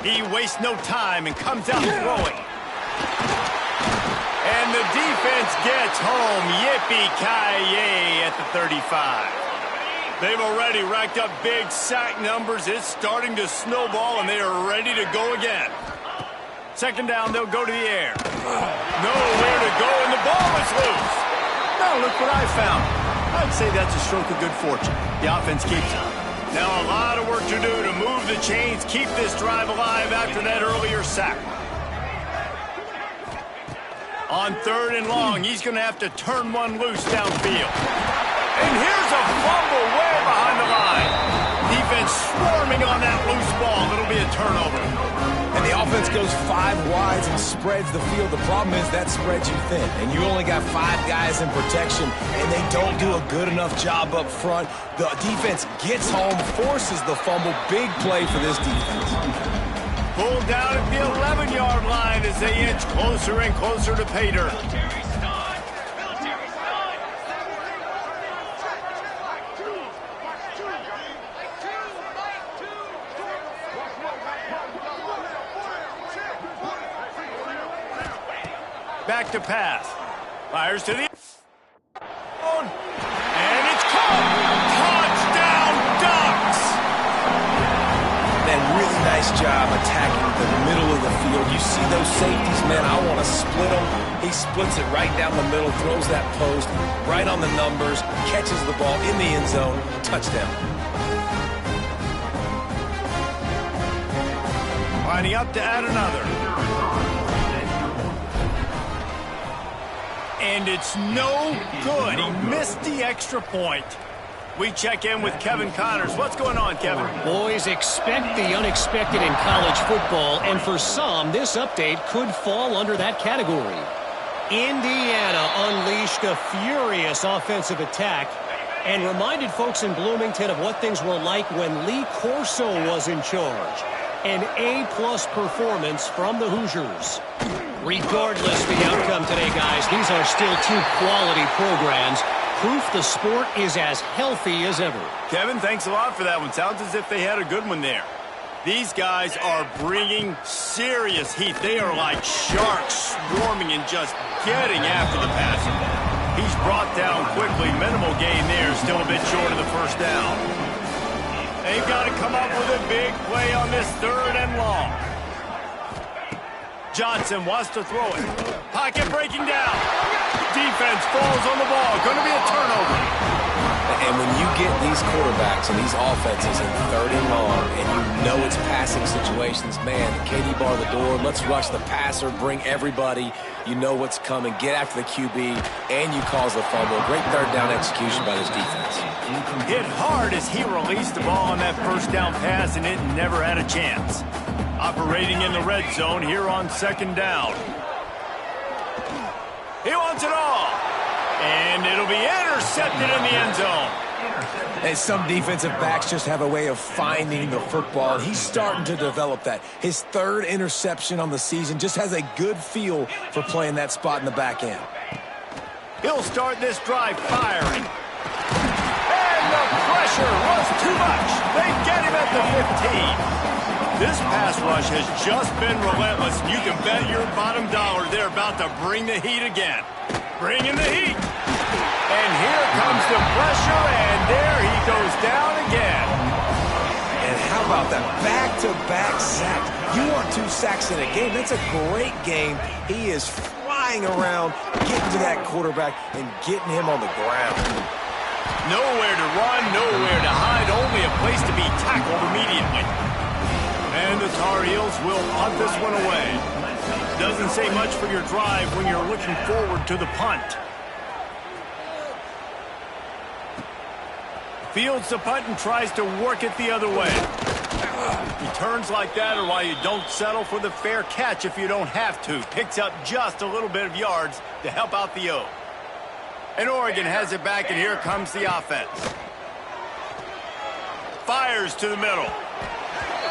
2. He wastes no time and comes out throwing. And the defense gets home. Yippee-ki-yay at the 35. They've already racked up big sack numbers. It's starting to snowball, and they are ready to go again. Second down, they'll go to the air. Nowhere to go, and the ball is loose. Now look what I found. I'd say that's a stroke of good fortune. The offense keeps it. Now a lot of work to do to move the chains, keep this drive alive after that earlier sack. On third and long, he's going to have to turn one loose downfield. And here's a fumble way behind the line. Defense swarming on that loose ball. It'll be a turnover. And the offense goes 5 wides and spreads the field. The problem is that spreads you thin, and you only got 5 guys in protection, and they don't do a good enough job up front. The defense gets home, forces the fumble. Big play for this defense. Pulled down at the 11-yard line as they inch closer and closer to pay dirt. Back to pass. Fires to the... And it's caught! Touchdown, Ducks! Man, really nice job attacking the middle of the field. You see those safeties, man, I want to split them. He splits it right down the middle, throws that post, right on the numbers, catches the ball in the end zone, touchdown. Lining up to add another. And it's no good. He missed the extra point. We check in with Kevin Connors. What's going on, Kevin? Boys, expect the unexpected in college football, and for some, this update could fall under that category. Indiana unleashed a furious offensive attack and reminded folks in Bloomington of what things were like when Lee Corso was in charge. An A-plus performance from the Hoosiers. Regardless the outcome today, guys, these are still two quality programs. Proof the sport is as healthy as ever. Kevin, thanks a lot for that one. Sounds as if they had a good one there. These guys are bringing serious heat. They are like sharks swarming and just getting after the passer. He's brought down quickly. Minimal gain there. Still a bit short of the first down. They've got to come up with a big play on this 3rd and long. Johnson wants to throw it. Pocket breaking down. Defense falls on the ball. Going to be a turnover. And when you get these quarterbacks and these offenses in 3rd and long, and you know it's passing situations, man, KD bar the door, let's rush the passer, bring everybody. You know what's coming. Get after the QB, and you cause the fumble. Great 3rd down execution by this defense. Hit hard as he released the ball on that 1st down pass, and it never had a chance. Operating in the red zone here on 2nd down. He wants it all. And it'll be intercepted in the end zone. And some defensive backs just have a way of finding the football. He's starting to develop that. His 3rd interception on the season, just has a good feel for playing that spot in the back end. He'll start this drive firing. And the pressure was too much. They get him at the 15. This pass rush has just been relentless. You can bet your bottom dollar they're about to bring the heat again. Bringing the heat. And here comes the pressure, and there he goes down again. And how about that back-to-back sack? You want 2 sacks in a game. That's a great game. He is flying around, getting to that quarterback and getting him on the ground. Nowhere to run, nowhere to hide, only a place to be tackled immediately. And the Tar Heels will punt this one away. Doesn't say much for your drive when you're looking forward to the punt. Fields the punt and tries to work it the other way. Returns like that are why you don't settle for the fair catch if you don't have to. Picks up just a little bit of yards to help out the O. And Oregon has it back, and here comes the offense. Fires to the middle.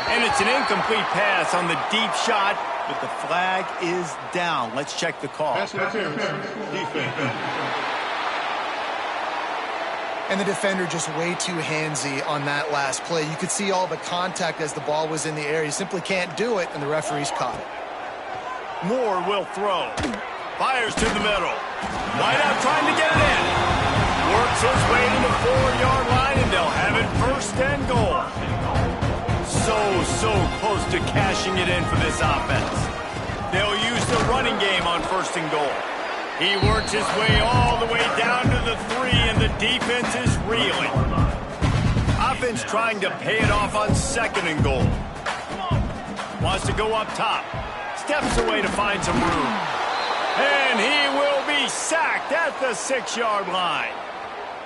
And it's an incomplete pass on the deep shot, but the flag is down. Let's check the call. And the defender just way too handsy on that last play. You could see all the contact as the ball was in the air. You simply can't do it, and the referees caught it. Moore will throw. Fires to the middle. Wide out trying to get it in. Works his way to the 4-yard line, and they'll have it 1st and goal. So close to cashing it in for this offense. They'll use the running game on 1st and goal. He works his way all the way down to the 3, and the defense is reeling. Offense trying to pay it off on 2nd and goal. Wants to go up top. Steps away to find some room. And he will be sacked at the 6-yard line.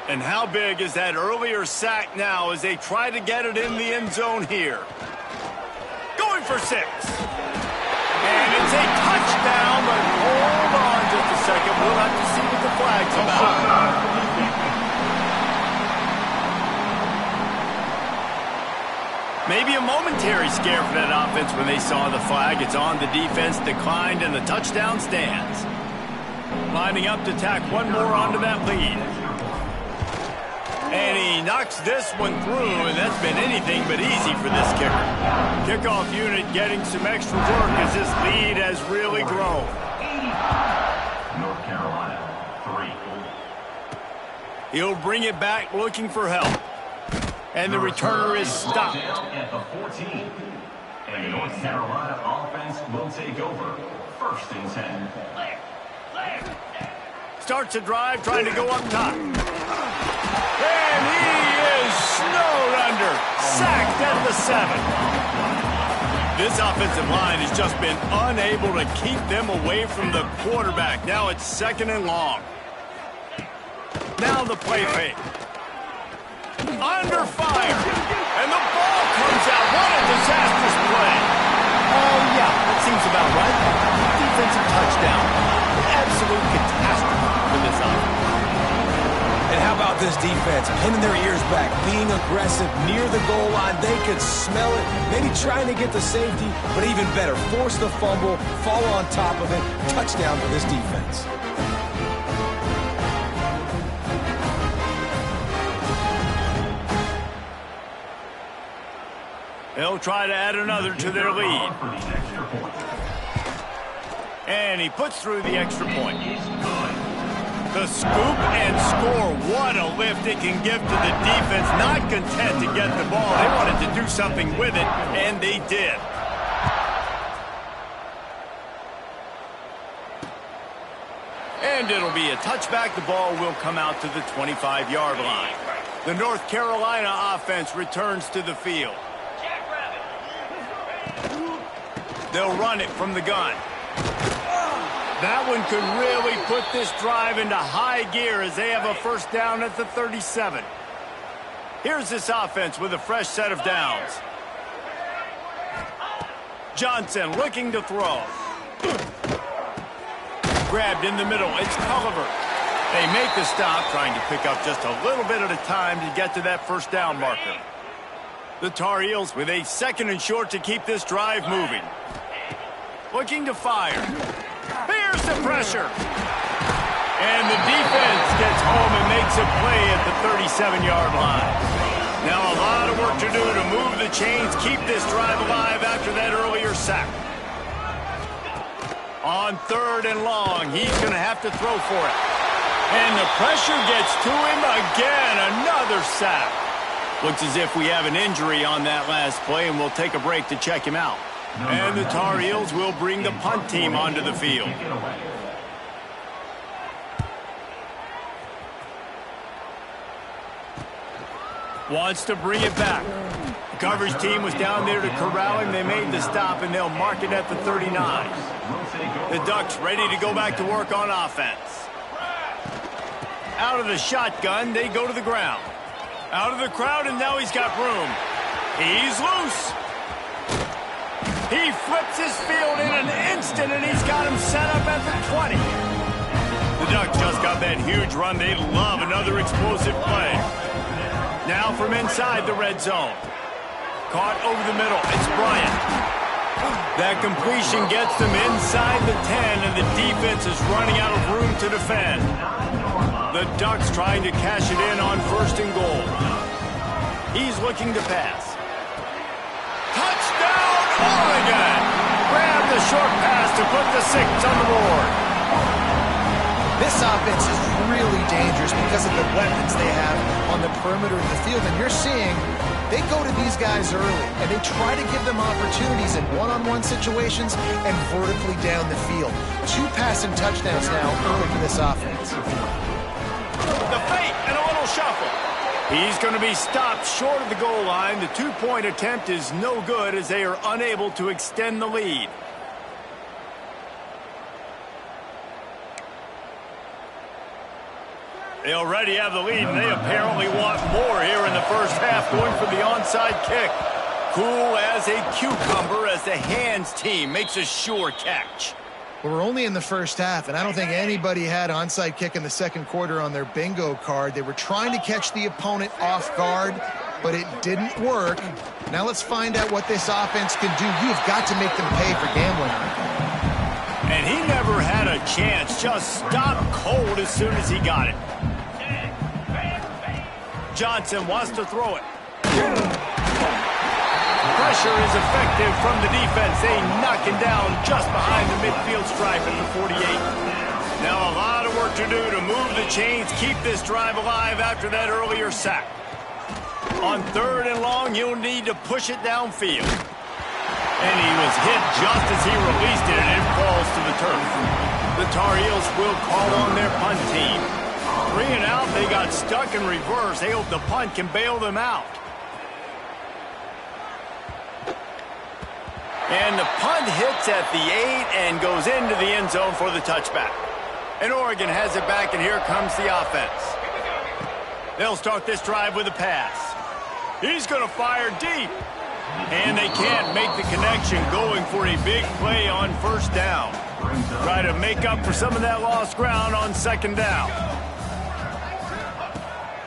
And how big is that earlier sack now as they try to get it in the end zone here? Going for 6. And it's a touchdown, but hold on just a second. We'll have to see what the flag's about. Maybe a momentary scare for that offense when they saw the flag. It's on, the defense declined, and the touchdown stands. Lining up to tack one more onto that lead. And he knocks this one through, and that's been anything but easy for this kicker. Kickoff unit getting some extra work as this lead has really grown. North Carolina, 3. He'll bring it back looking for help. And the returner is stopped. At the 14. And the North Carolina offense will take over. 1st and 10. Starts a drive trying to go up top. And he is snowed under. Sacked at the 7. This offensive line has just been unable to keep them away from the quarterback. Now it's 2nd and long. Now the play fake. Under fire. And the ball comes out. What a disastrous play. Yeah, that seems about right. Defensive touchdown. Absolute catastrophe for this offense. And how about this defense? Pinning their ears back, being aggressive near the goal line. They could smell it. Maybe trying to get the safety, but even better, force the fumble, fall on top of it. Touchdown for this defense. They'll try to add another to their lead. And he puts through the extra point. The scoop and score. What a lift it can give to the defense. Not content to get the ball. They wanted to do something with it, and they did. And it'll be a touchback. The ball will come out to the 25-yard line. The North Carolina offense returns to the field. They'll run it from the gun. That one could really put this drive into high gear as they have a first down at the 37. Here's this offense with a fresh set of downs. Johnson looking to throw. Grabbed in the middle. It's Culliver. They make the stop, trying to pick up just a little bit at a time to get to that first down marker. The Tar Heels with a 2nd and short to keep this drive moving. Looking to fire. Here's the pressure. And the defense gets home and makes a play at the 37-yard line. Now a lot of work to do to move the chains, keep this drive alive after that earlier sack. On 3rd and long, he's going to have to throw for it. And the pressure gets to him again. Another sack. Looks as if we have an injury on that last play, and we'll take a break to check him out. And the Tar Heels will bring the punt team onto the field. Wants to bring it back. The coverage team was down there to corral him. They made the stop, and they'll mark it at the 39. The Ducks ready to go back to work on offense. Out of the shotgun, they go to the ground. Out of the crowd, and now he's got room. He's loose. He flips his field in an instant, and he's got him set up at the 20. The Ducks just got that huge run. They love another explosive play. Now from inside the red zone. Caught over the middle. It's Bryant. That completion gets them inside the 10, and the defense is running out of room to defend. The Ducks trying to cash it in on 1st and goal. He's looking to pass. Touchdown, Oregon! Grab the short pass to put the 6 on the board. This offense is really dangerous because of the weapons they have on the perimeter of the field. And you're seeing they go to these guys early, and they try to give them opportunities in one-on-one situations and vertically down the field. 2 passing touchdowns now early for this offense. The fake and a little shuffle. He's going to be stopped short of the goal line. The 2-point attempt is no good as they are unable to extend the lead. They already have the lead, and they apparently want more here in the first half, going for the onside kick. Cool as a cucumber as the hands team makes a sure catch. Well, we're only in the first half, and I don't think anybody had onside kick in the 2nd quarter on their bingo card. They were trying to catch the opponent off guard, but it didn't work. Now let's find out what this offense can do. You've got to make them pay for gambling on it. And he never had a chance. Just stopped cold as soon as he got it. Johnson wants to throw it. Pressure is effective from the defense. They knock him down just behind the midfield stripe at the 48. Now a lot of work to do to move the chains, keep this drive alive after that earlier sack. On 3rd and long, you'll need to push it downfield. And he was hit just as he released it, and it falls to the turf. The Tar Heels will call on their punt team. 3 and out, they got stuck in reverse. They hope the punt can bail them out. And the punt hits at the 8 and goes into the end zone for the touchback. And Oregon has it back, and here comes the offense. They'll start this drive with a pass. He's going to fire deep. And they can't make the connection, going for a big play on first down. Try to make up for some of that lost ground on second down.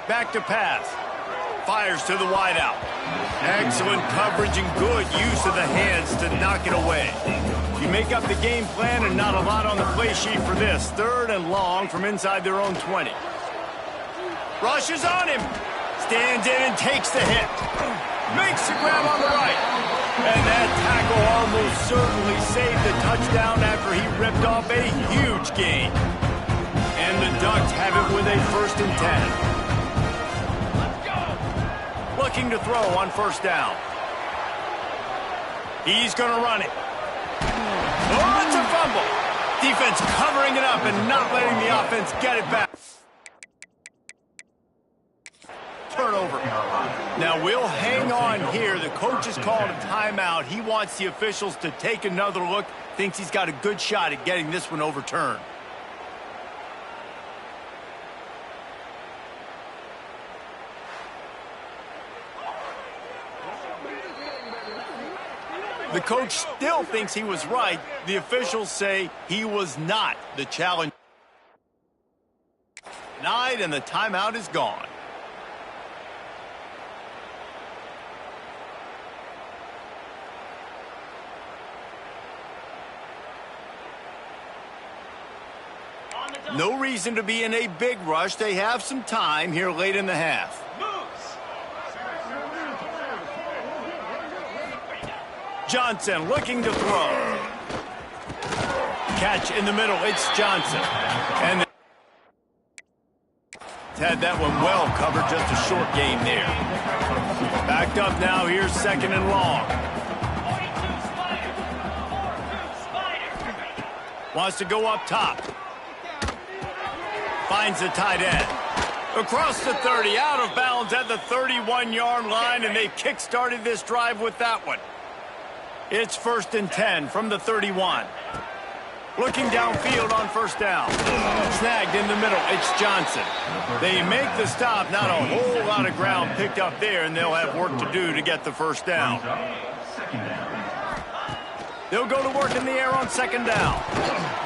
Back to pass. Fires to the wideout. Excellent coverage and good use of the hands to knock it away. You make up the game plan and not a lot on the play sheet for this. 3rd and long from inside their own 20. Rushes on him. Stands in and takes the hit. Makes the grab on the right. And that tackle almost certainly saved the touchdown after he ripped off a huge gain. And the Ducks have it with a 1st and 10. Looking to throw on first down. He's going to run it. Oh, it's a fumble. Defense covering it up and not letting the offense get it back. Turnover. Now we'll hang on here. The coach has called a timeout. He wants the officials to take another look. Thinks he's got a good shot at getting this one overturned. The coach still thinks he was right. The officials say he was not. The challenge denied, and the timeout is gone. No reason to be in a big rush. They have some time here late in the half. Johnson looking to throw. Catch in the middle. It's Johnson. And had that one well covered. Just a short game there. Backed up now. Here's 2nd and long. Wants to go up top. Finds the tight end. Across the 30, out of bounds at the 31-yard line, and they kick-started this drive with that one. It's 1st and 10 from the 31. Looking downfield on first down. Snagged in the middle, it's Johnson. They make the stop, not a whole lot of ground picked up there, and they'll have work to do to get the first down. They'll go to work in the air on 2nd down.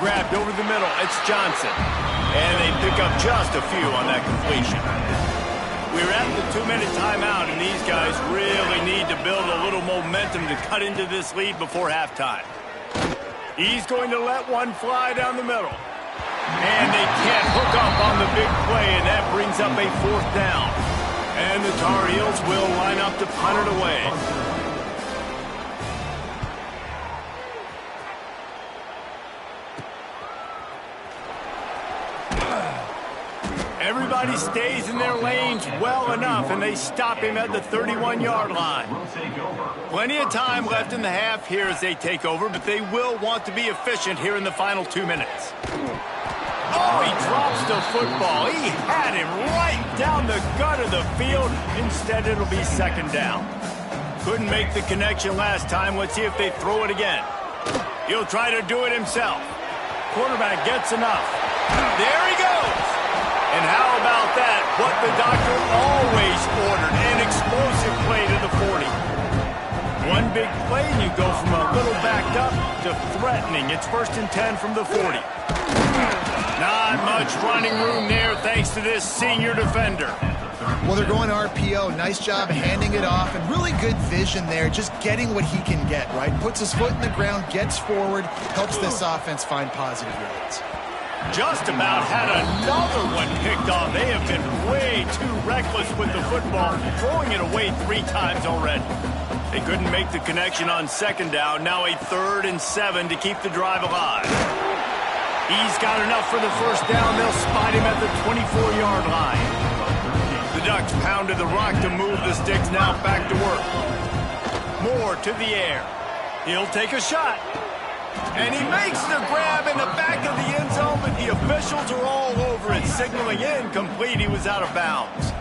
Grabbed over the middle, it's Johnson. And they pick up just a few on that completion. We're at the 2-minute timeout, and these guys really need to build a little momentum to cut into this lead before halftime. He's going to let one fly down the middle. And they can't hook up on the big play, and that brings up a 4th down. And the Tar Heels will line up to punt it away. Everybody stays in their lanes well enough, and they stop him at the 31-yard line. Plenty of time left in the half here as they take over, but they will want to be efficient here in the final 2 minutes. Oh, he drops the football. He had him right down the gut of the field. Instead, it'll be 2nd down. Couldn't make the connection last time. Let's see if they throw it again. He'll try to do it himself. Quarterback gets enough. There he goes. And how about that? What the doctor always ordered, an explosive play to the 40. One big play, and you go from a little backed up to threatening. It's 1st and 10 from the 40. Not much running room there thanks to this senior defender. Well, they're going RPO. Nice job handing it off, and really good vision there, just getting what he can get, right? Puts his foot in the ground, gets forward, helps this offense find positive yards. Just about had another one picked off. They have been way too reckless with the football, throwing it away 3 times already. They couldn't make the connection on 2nd down. Now a 3rd and 7 to keep the drive alive. He's got enough for the first down. They'll spot him at the 24-yard line. The Ducks pounded the rock to move the sticks. Now back to work. Moore to the air. He'll take a shot. And he makes the grab in the back of the end zone, but the officials are all over it, signaling incomplete. He was out of bounds.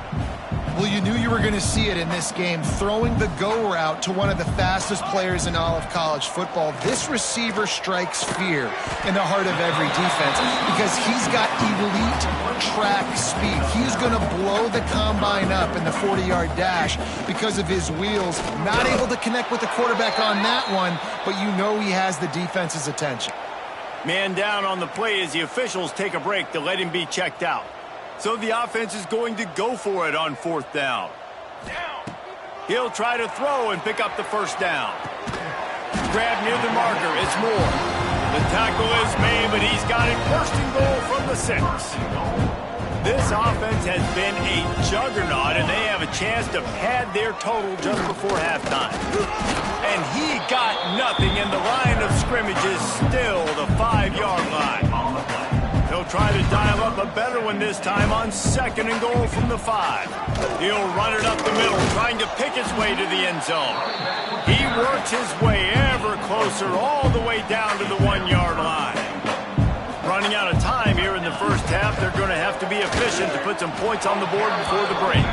Well, you knew you were going to see it in this game, throwing the go route to one of the fastest players in all of college football. This receiver strikes fear in the heart of every defense because he's got elite track speed. He's going to blow the combine up in the 40-yard dash because of his wheels. Not able to connect with the quarterback on that one, but you know he has the defense's attention. Man down on the play as the officials take a break to let him be checked out. So the offense is going to go for it on 4th down. He'll try to throw and pick up the 1st down. Grab near the marker. It's Moore. The tackle is made, but he's got it 1st and goal from the 6. This offense has been a juggernaut, and they have a chance to pad their total just before halftime. And he got nothing, and the line of scrimmage is still the 5-yard line. He'll try to dial up a better one this time on 2nd and goal from the 5. He'll run it up the middle, trying to pick his way to the end zone. He works his way ever closer all the way down to the 1-yard line. Running out of time here in the first half, they're going to have to be efficient to put some points on the board before the break.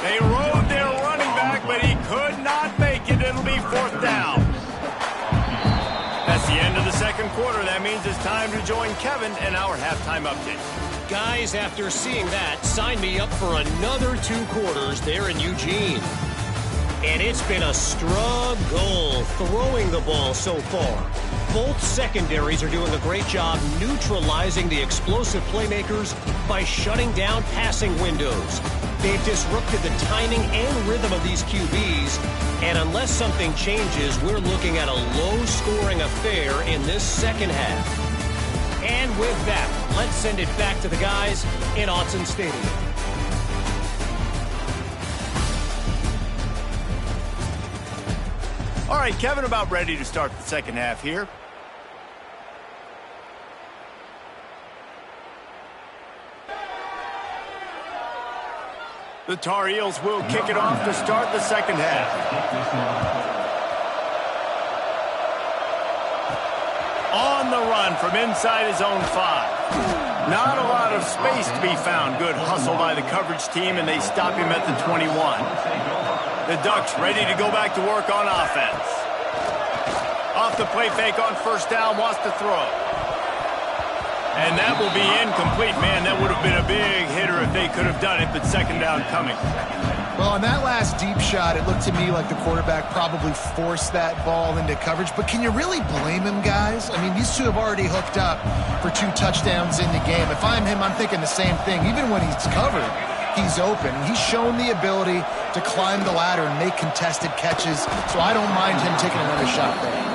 They rode their running back, but he could not make it. It'll be 4th down. That's the end of the 2nd quarter. That means it's time to join Kevin in our halftime update. Guys, after seeing that, sign me up for another 2 quarters there in Eugene. And it's been a struggle throwing the ball so far. Both secondaries are doing a great job neutralizing the explosive playmakers by shutting down passing windows. They've disrupted the timing and rhythm of these QBs, and unless something changes, we're looking at a low-scoring affair in this second half. And with that, let's send it back to the guys in Autzen Stadium. All right, Kevin, about ready to start the second half here. The Tar Heels will kick it off to start the second half. On the run from inside his own 5. Not a lot of space to be found. Good hustle by the coverage team, and they stop him at the 21. The Ducks ready to go back to work on offense. Off the play fake on 1st down, wants to throw. And that will be incomplete. Man, that would have been a big hitter if they could have done it, but 2nd down coming. Well, on that last deep shot, it looked to me like the quarterback probably forced that ball into coverage. But can you really blame him, guys? I mean, these two have already hooked up for 2 touchdowns in the game. If I'm him, I'm thinking the same thing. Even when he's covered, he's open. He's shown the ability to climb the ladder and make contested catches, so I don't mind him taking another shot there.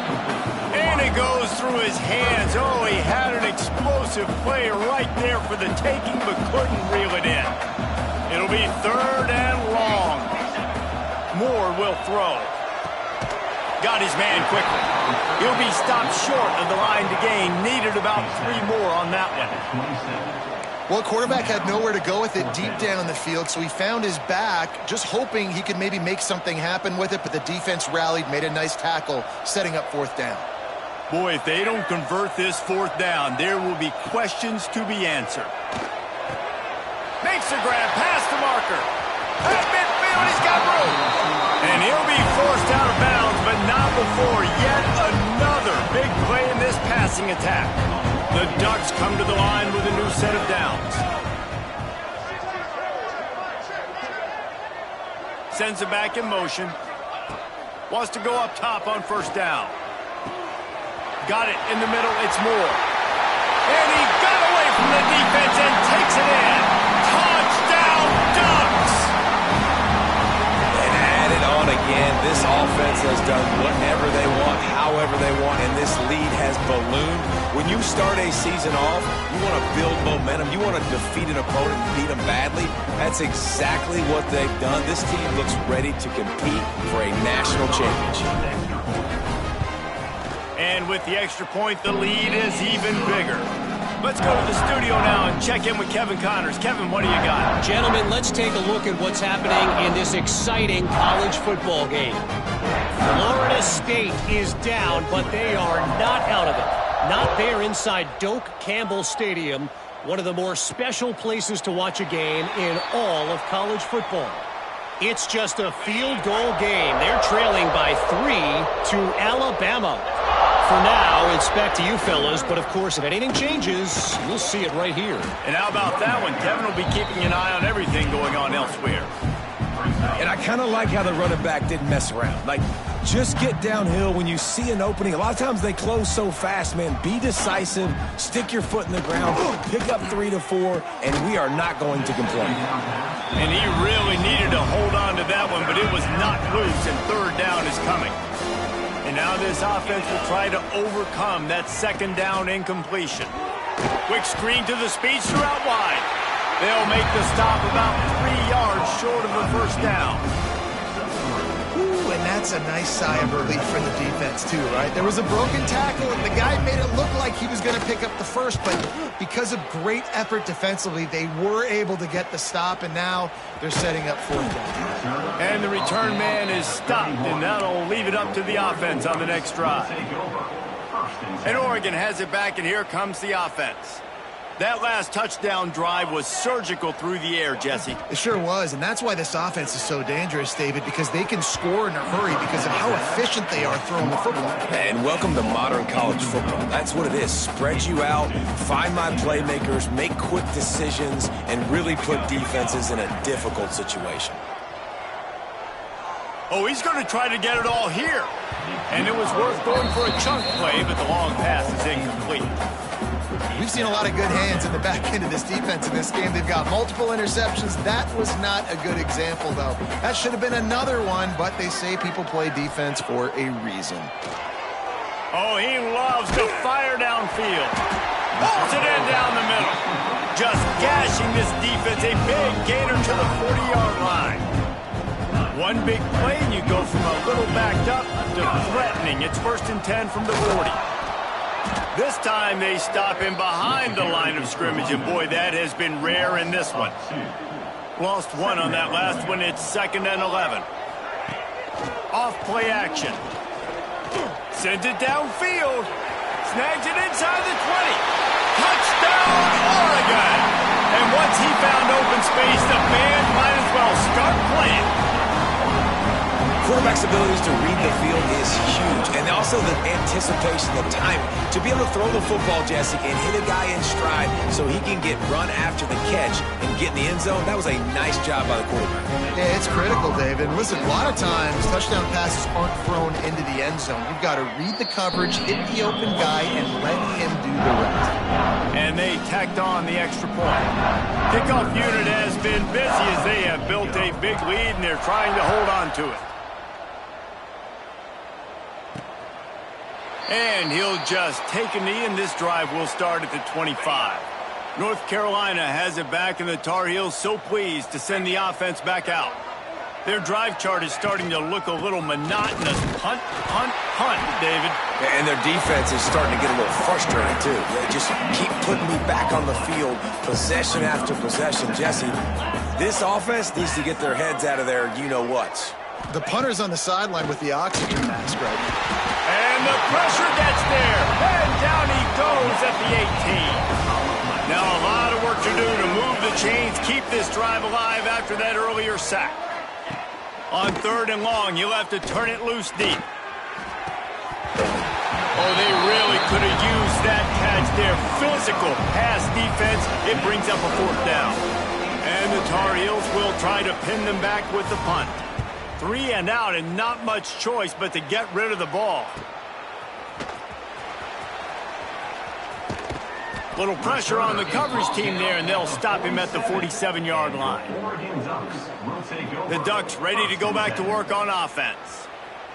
And it goes through his hands. Oh, he had an explosive play right there for the taking, but couldn't reel it in. It'll be 3rd and long. Moore will throw. Got his man quickly. He'll be stopped short of the line to gain. Needed about 3 more on that one. Well, quarterback had nowhere to go with it deep down the field, so he found his back, just hoping he could maybe make something happen with it, but the defense rallied, made a nice tackle, setting up 4th down. Boy, if they don't convert this 4th down, there will be questions to be answered. Makes a grab past the marker. At midfield, he's got room. And he'll be forced out of bounds, but not before yet another big play in this passing attack. The Ducks come to the line with a new set of downs. Sends it back in motion. Wants to go up top on 1st down. Got it in the middle. It's Moore. And he got away from the defense and takes it in. Touchdown, Ducks! And add it on again. This offense has done whatever they want, however they want, and this lead has ballooned. When you start a season off, you want to build momentum. You want to defeat an opponent and beat them badly. That's exactly what they've done. This team looks ready to compete for a national championship. And with the extra point, the lead is even bigger. Let's go to the studio now and check in with Kevin Connors. Kevin, what do you got? Gentlemen, let's take a look at what's happening in this exciting college football game. Florida State is down, but they are not out of it. Not there inside Doak Campbell Stadium, one of the more special places to watch a game in all of college football. It's just a field goal game. They're trailing by 3 to Alabama. For now, it's back to you fellas, but of course, if anything changes, you'll see it right here. And how about that one? Kevin will be keeping an eye on everything going on elsewhere. And I kind of like how the running back didn't mess around. Like, just get downhill when you see an opening. A lot of times they close so fast, man. Be decisive, stick your foot in the ground, pick up 3 to 4, and we are not going to complain. And he really needed to hold on to that one, but it was knocked loose, and third down is coming. And now this offense will try to overcome that second down incompletion. Quick screen to the speedster out wide. They'll make the stop about 3 yards short of the first down. Ooh, and that's a nice sigh of relief for the defense too, right? There was a broken tackle, and the guy made it look like he was going to pick up the first, but because of great effort defensively, they were able to get the stop, and now they're setting up fourth down. And the return man is stopped, and that'll leave it up to the offense on the next drive. And Oregon has it back, and here comes the offense. That last touchdown drive was surgical through the air, Jesse. It sure was, and that's why this offense is so dangerous, David, because they can score in a hurry because of how efficient they are throwing the football. And welcome to modern college football. That's what it is. Spread you out, find my playmakers, make quick decisions, and really put defenses in a difficult situation. Oh, he's going to try to get it all here. And it was worth going for a chunk play, but the long pass is incomplete. We've seen a lot of good hands in the back end of this defense in this game. They've got multiple interceptions. That was not a good example, though. That should have been another one, but they say people play defense for a reason. Oh, he loves to fire downfield. Pulls it in down the middle. Just gashing this defense. A big gainer to the 40-yard line. One big play, and you go from a little backed up to threatening. It's 1st and 10 from the 40. This time they stop him behind the line of scrimmage, and boy, that has been rare in this one. Lost one on that last one. It's 2nd and 11. Off play action. Sends it downfield. Snags it inside the 20. Touchdown, Oregon! And once he found open space, the band might as well start playing. Quarterback's abilities to read the field is huge, and also the anticipation, the timing. To be able to throw the football, Jesse, and hit a guy in stride so he can get run after the catch and get in the end zone, that was a nice job by the quarterback. Yeah, it's critical, David. Listen, a lot of times touchdown passes aren't thrown into the end zone. You've got to read the coverage, hit the open guy, and let him do the rest. And they tacked on the extra point. Kickoff unit has been busy as they have built a big lead, and they're trying to hold on to it. And he'll just take a knee, and this drive will start at the 25. North Carolina has it back, and the Tar Heels so pleased to send the offense back out. Their drive chart is starting to look a little monotonous. Punt, punt, punt, David. And their defense is starting to get a little frustrated, too. They just keep putting me back on the field, possession after possession. Jesse, this offense needs to get their heads out of their you-know-whats. The punter's on the sideline with the oxygen mask right now. And the pressure gets there. And down he goes at the 18. Now a lot of work to do to move the chains, keep this drive alive after that earlier sack. On 3rd and long, you'll have to turn it loose deep. Oh, they really could have used that catch there. Physical pass defense. It brings up a 4th down. And the Tar Heels will try to pin them back with the punt. 3 and out, and not much choice but to get rid of the ball. Little pressure on the coverage team there, and they'll stop him at the 47-yard line. The Ducks ready to go back to work on offense.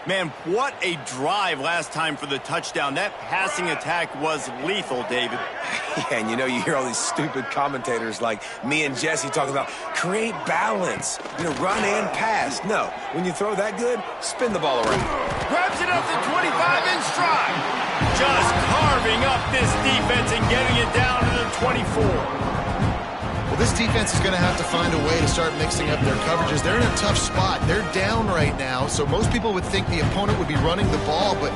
Man, what a drive last time for the touchdown. That passing attack was lethal, David. Yeah, and you know, you hear all these stupid commentators like me and Jesse talking about create balance, run and pass. No, when you throw that good, spin the ball around. Grabs it up to 25 in stride. Just carving up this defense and getting it down to the 24. Well, this defense is going to have to find a way to start mixing up their coverages. They're in a tough spot. They're down right now, so most people would think the opponent would be running the ball, but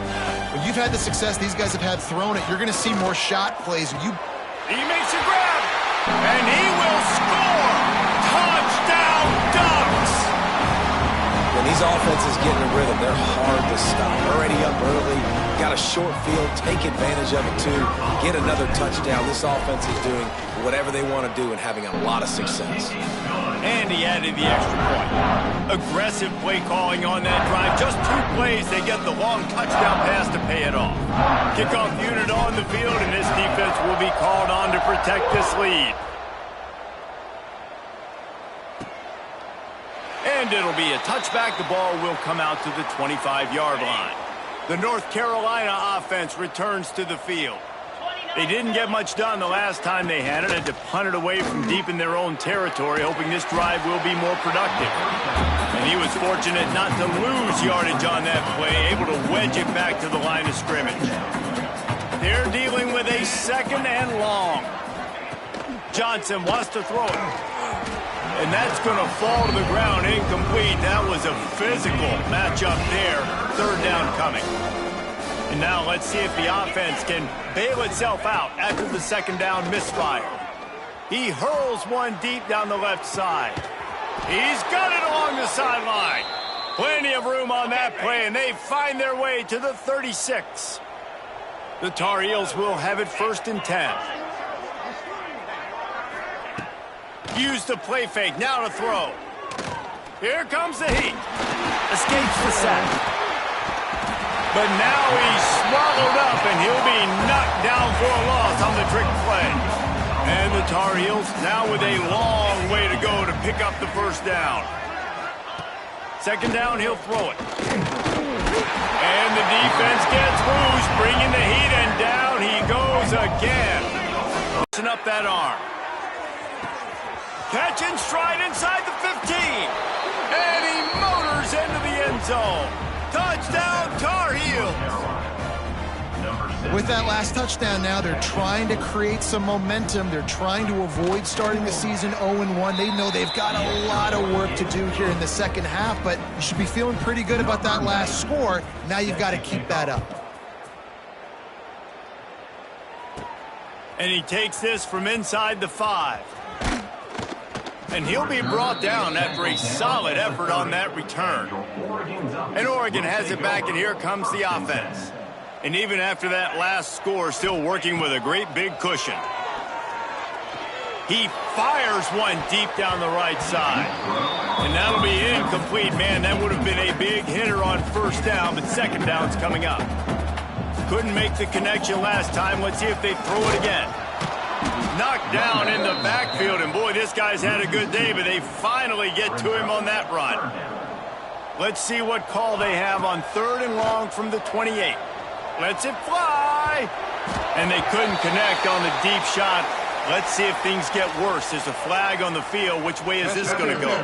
when you've had the success these guys have had throwing it, you're going to see more shot plays. He makes a grab, and he will score! Touchdown, Ducks! This offense is getting a rhythm. They're hard to stop. Already up early, got a short field, take advantage of it too, get another touchdown. This offense is doing whatever they want to do and having a lot of success. And he added the extra point. Aggressive play calling on that drive. Just 2 plays, they get the long touchdown pass to pay it off. Kickoff unit on the field, and this defense will be called on to protect this lead. And it'll be a touchback. The ball will come out to the 25-yard line. The North Carolina offense returns to the field. They didn't get much done the last time they had it. Had to punt it away from deep in their own territory, hoping this drive will be more productive. And he was fortunate not to lose yardage on that play, able to wedge it back to the line of scrimmage. They're dealing with a 2nd and long. Johnson wants to throw it. And that's going to fall to the ground, incomplete. That was a physical matchup there. 3rd down coming. And now let's see if the offense can bail itself out after the 2nd down misfire. He hurls one deep down the left side. He's got it along the sideline. Plenty of room on that play, and they find their way to the 36. The Tar Heels will have it 1st and 10. Use the play fake, now to throw. Here comes the heat. Escapes the sack. But now he's swallowed up, and he'll be knocked down for a loss on the trick play. And the Tar Heels now with a long way to go to pick up the 1st down. 2nd down, he'll throw it. And the defense gets loose, bringing the heat, and down he goes again. Listen up that arm. Catch and stride inside the 15. And he motors into the end zone. Touchdown, Tar Heels. With that last touchdown now, they're trying to create some momentum. They're trying to avoid starting the season 0-1. They know they've got a lot of work to do here in the 2nd half, but you should be feeling pretty good about that last score. Now you've got to keep that up. And he takes this from inside the 5. And he'll be brought down after a solid effort on that return. And Oregon has it back, and here comes the offense. And even after that last score, still working with a great big cushion. He fires one deep down the right side. And that'll be incomplete. Man, that would have been a big hitter on 1st down, but 2nd down's coming up. Couldn't make the connection last time. Let's see if they throw it again. Knocked down in the backfield, and boy, this guy's had a good day, but they finally get to him on that run. Let's see what call they have on 3rd and long from the 28. Lets it fly, and they couldn't connect on the deep shot. Let's see if things get worse. There's a flag on the field. Which way is this going to go?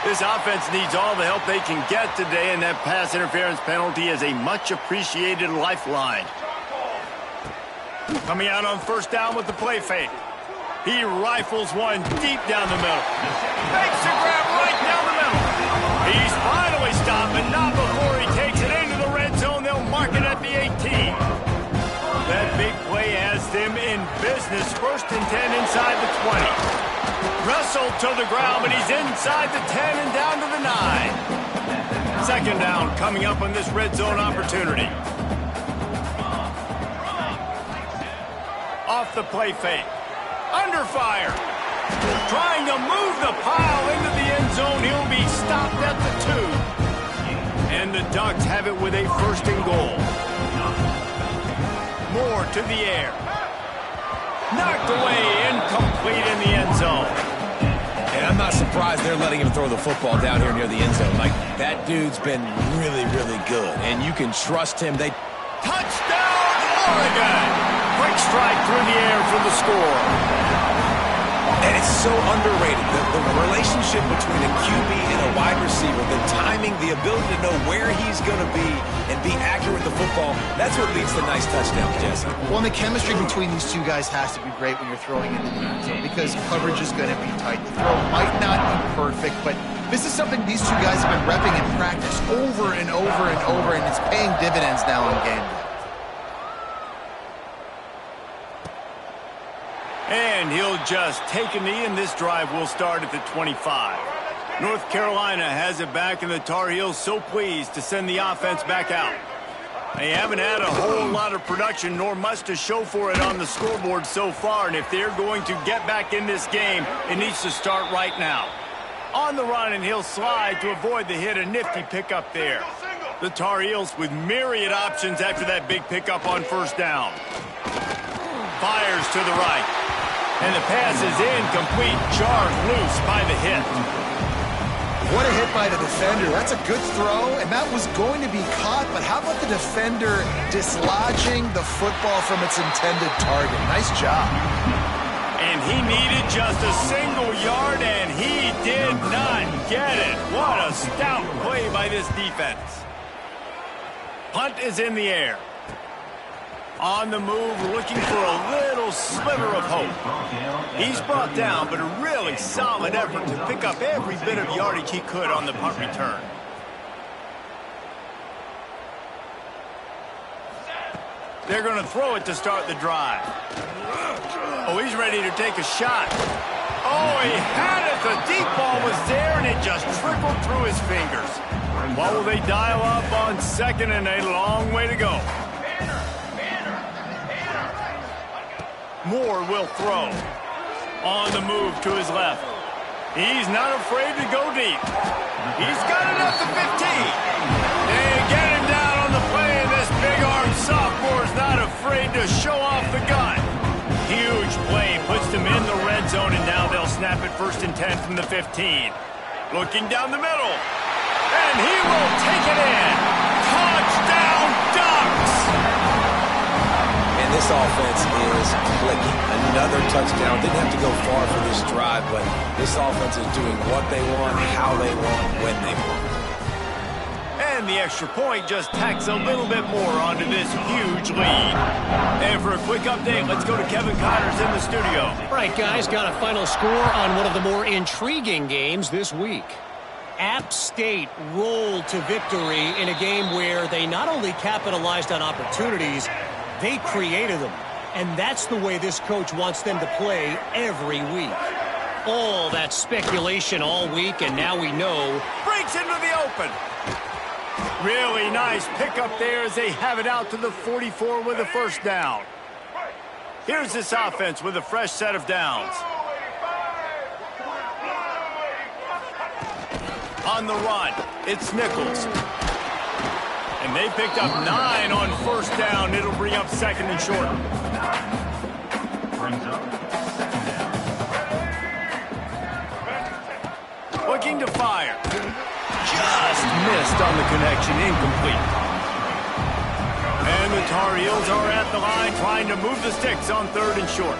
This offense needs all the help they can get today, and that pass interference penalty is a much-appreciated lifeline. Coming out on 1st down with the play fake. He rifles one deep down the middle. Makes a grab right down the middle. He's finally stopped, but not before he takes it into the red zone. They'll mark it at the 18. That big play has them in business. 1st and 10 inside the 20. Wrestled to the ground, but he's inside the 10 and down to the 9. 2nd down coming up on this red zone opportunity. Off the play fake. Under fire. Trying to move the pile into the end zone. He'll be stopped at the 2. And the Ducks have it with a 1st and goal. Moore to the air. Knocked away, incomplete in the end zone. And I'm not surprised they're letting him throw the football down here near the end zone. Like, that dude's been really, really good. And you can trust him. Touchdown, Oregon! Quick strike through the air for the score. And it's so underrated. The relationship between a QB and a wide receiver, the timing, the ability to know where he's going to be and be accurate with the football, that's what leads to nice touchdowns, Jesse. Well, and the chemistry between these two guys has to be great when you're throwing into the end zone because coverage is going to be tight. The throw might not be perfect, but this is something these two guys have been repping in practice over and over and over, and it's paying dividends now on game day. And he'll just take a knee, and this drive will start at the 25. North Carolina has it back, and the Tar Heels so pleased to send the offense back out. They haven't had a whole lot of production, nor much to show for it on the scoreboard so far, and if they're going to get back in this game, it needs to start right now. On the run, and he'll slide to avoid the hit. A nifty pickup there. The Tar Heels with myriad options after that big pickup on first down. Fires to the right. And the pass is incomplete, jarred loose by the hit. What a hit by the defender. That's a good throw, and that was going to be caught, but how about the defender dislodging the football from its intended target? Nice job. And he needed just a single yard, and he did not get it. What a stout play by this defense. Punt is in the air. On the move, looking for a little sliver of hope. He's brought down, but a really solid effort to pick up every bit of yardage he could on the punt return. They're going to throw it to start the drive. Oh, he's ready to take a shot. Oh, he had it. The deep ball was there, and it just trickled through his fingers. What will they dial up on second, and a long way to go? Moore will throw. On the move to his left. He's not afraid to go deep. He's got it up to 15. They get him down on the play, and this big-armed sophomore is not afraid to show off the gun. Huge play puts them in the red zone, and now they'll snap it 1st and 10 from the 15. Looking down the middle. And he will take it in. Touchdown, Ducks! And this offense is clicking. Another touchdown. Didn't have to go far for this drive, but this offense is doing what they want, how they want, when they want. And the extra point just tacks a little bit more onto this huge lead. And for a quick update, let's go to Kevin Connors in the studio. All right, guys, got a final score on one of the more intriguing games this week. App State rolled to victory in a game where they not only capitalized on opportunities, they created them. And that's the way this coach wants them to play every week. All that speculation all week, and now we know. Breaks into the open. Really nice pickup there as they have it out to the 44 with a first down. Here's this offense with a fresh set of downs. On the run, it's Nichols. And they picked up 9 on first down. It'll bring up 2nd and short. Looking to fire. Just missed on the connection, incomplete. And the Tar Heels are at the line trying to move the sticks on 3rd and short.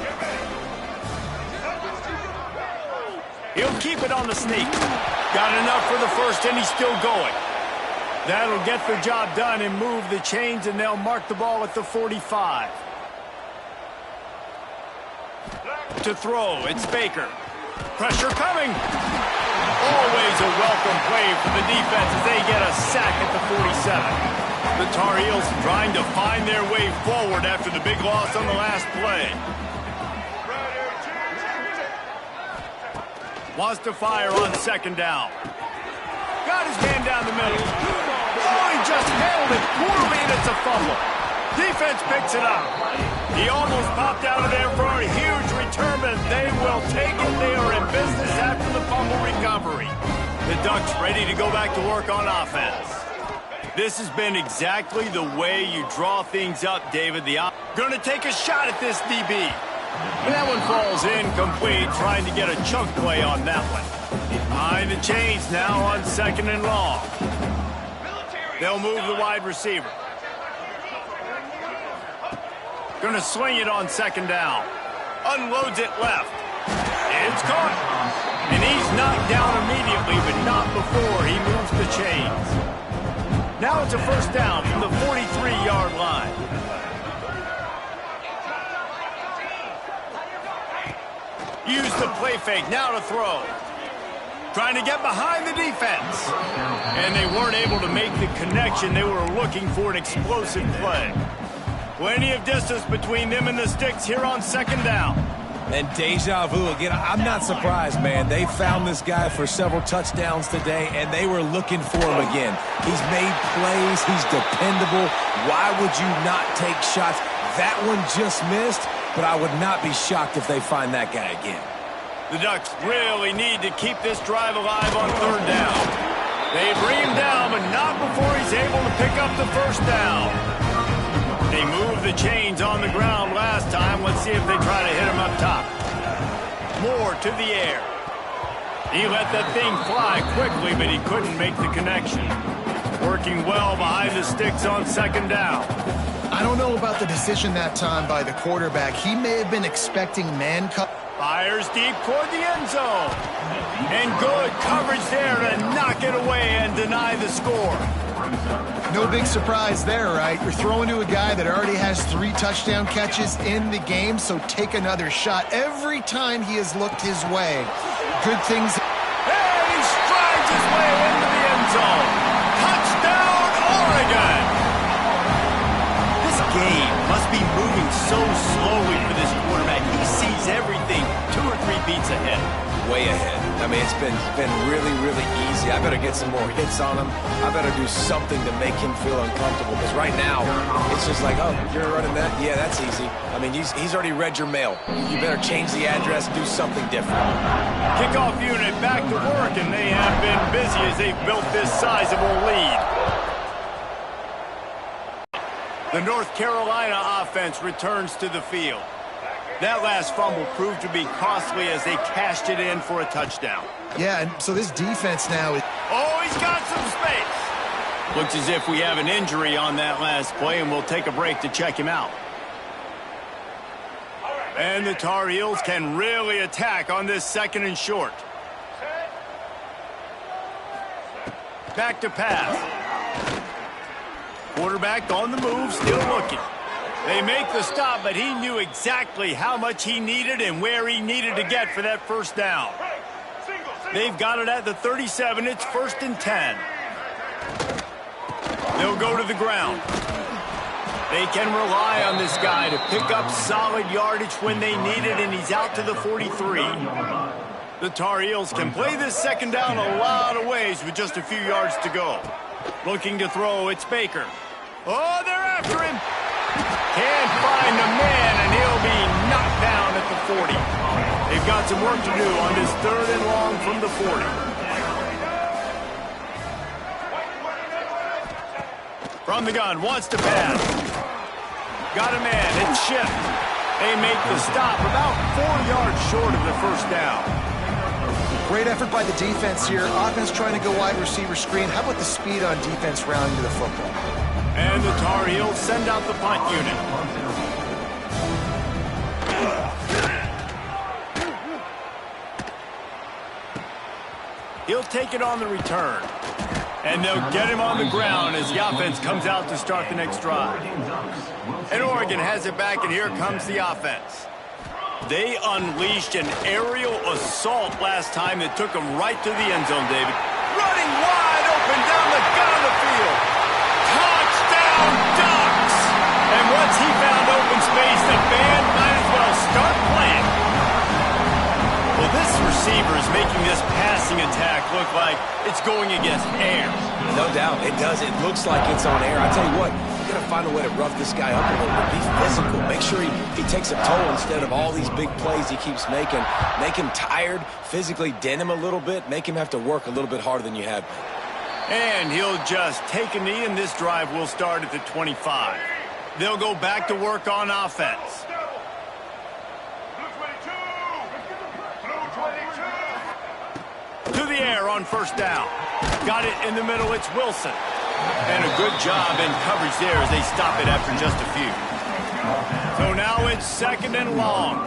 He'll keep it on the sneak. Got enough for the first, and he's still going. That'll get the job done and move the chains, and they'll mark the ball at the 45. To throw, it's Baker. Pressure coming. Always a welcome play for the defense as they get a sack at the 47. The Tar Heels trying to find their way forward after the big loss on the last play. Wants to fire on 2nd down. Got his man down the middle. Oh, he just handled it poorly, and it's a fumble. Defense picks it up. He almost popped out of there for a huge return, but they will take it. They are in business after the fumble recovery. The Ducks ready to go back to work on offense. This has been exactly the way you draw things up, David. Going to take a shot at this DB. And that one falls incomplete, trying to get a chunk play on that one. Behind the chains now on 2nd and long. They'll move the wide receiver. Going to swing it on 2nd down. Unloads it left. It's caught. And he's knocked down immediately, but not before he moves the chains. Now it's a first down from the 43-yard line. Use the play fake, now to throw. Trying to get behind the defense. And they weren't able to make the connection. They were looking for an explosive play. Plenty of distance between them and the sticks here on 2nd down. And deja vu again. I'm not surprised, man. They found this guy for several touchdowns today, and they were looking for him again. He's made plays. He's dependable. Why would you not take shots? That one just missed, but I would not be shocked if they find that guy again. The Ducks really need to keep this drive alive on third down. They bring him down, but not before he's able to pick up the first down. They moved the chains on the ground last time. Let's see if they try to hit him up top. Moore to the air. He let that thing fly quickly, but he couldn't make the connection. Working well behind the sticks on second down. I don't know about the decision that time by the quarterback. He may have been expecting man cut. Fires deep toward the end zone. And good coverage there to knock it away and deny the score. No big surprise there, right? You're throwing to a guy that already has 3 touchdown catches in the game, so take another shot every time he has looked his way. Good things. And he strides his way into the end zone. Touchdown, Oregon! This game must be moving so slowly for this quarterback. He sees everything 2 or 3 beats ahead. Way ahead. I mean, it's been really, really easy. I better get some more hits on him. I better do something to make him feel uncomfortable. Because right now, it's just like, oh, you're running that? Yeah, that's easy. I mean, he's already read your mail. You better change the address and do something different. Kickoff unit back to work, and they have been busy as they've built this sizable lead. The North Carolina offense returns to the field. That last fumble proved to be costly as they cashed it in for a touchdown. Yeah, and so this defense now is... Oh, he's got some space. Looks as if we have an injury on that last play, and we'll take a break to check him out. And the Tar Heels can really attack on this 2nd and short. Back to pass. Quarterback on the move, still looking. They make the stop, but he knew exactly how much he needed and where he needed to get for that first down. They've got it at the 37. It's 1st and 10. They'll go to the ground. They can rely on this guy to pick up solid yardage when they need it, and he's out to the 43. The Tar Heels can play this 2nd down a lot of ways with just a few yards to go. Looking to throw, it's Baker. Oh, they're after him. Can't find the man, and he'll be knocked down at the 40. They've got some work to do on this 3rd and long from the 40. From the gun, wants to pass. Got a man, it's Schiff. They make the stop about 4 yards short of the first down. Great effort by the defense here. Offense trying to go wide receiver screen. How about the speed on defense rounding to the football? And the Tar Heels send out the punt unit. He'll take it on the return. And they'll get him on the ground as the offense comes out to start the next drive. And Oregon has it back, and here comes the offense. They unleashed an aerial assault last time that took them right to the end zone, David. Running wide open down the gut of the field. Touchdown, Ducks! And once he found open space, the band might as well start playing. Well, this receiver is making this passing attack look like it's going against air. No doubt, it does. It looks like it's on air. I tell you what, you got to find a way to rough this guy up a little bit. Be physical. Make sure he takes a toll instead of all these big plays he keeps making. Make him tired, physically dent him a little bit, make him have to work a little bit harder than you have. And he'll just take a knee, and this drive will start at the 25. They'll go back to work on offense. To the air on first down. Got it in the middle, it's Wilson. And a good job in coverage there as they stop it after just a few. So now it's 2nd and long.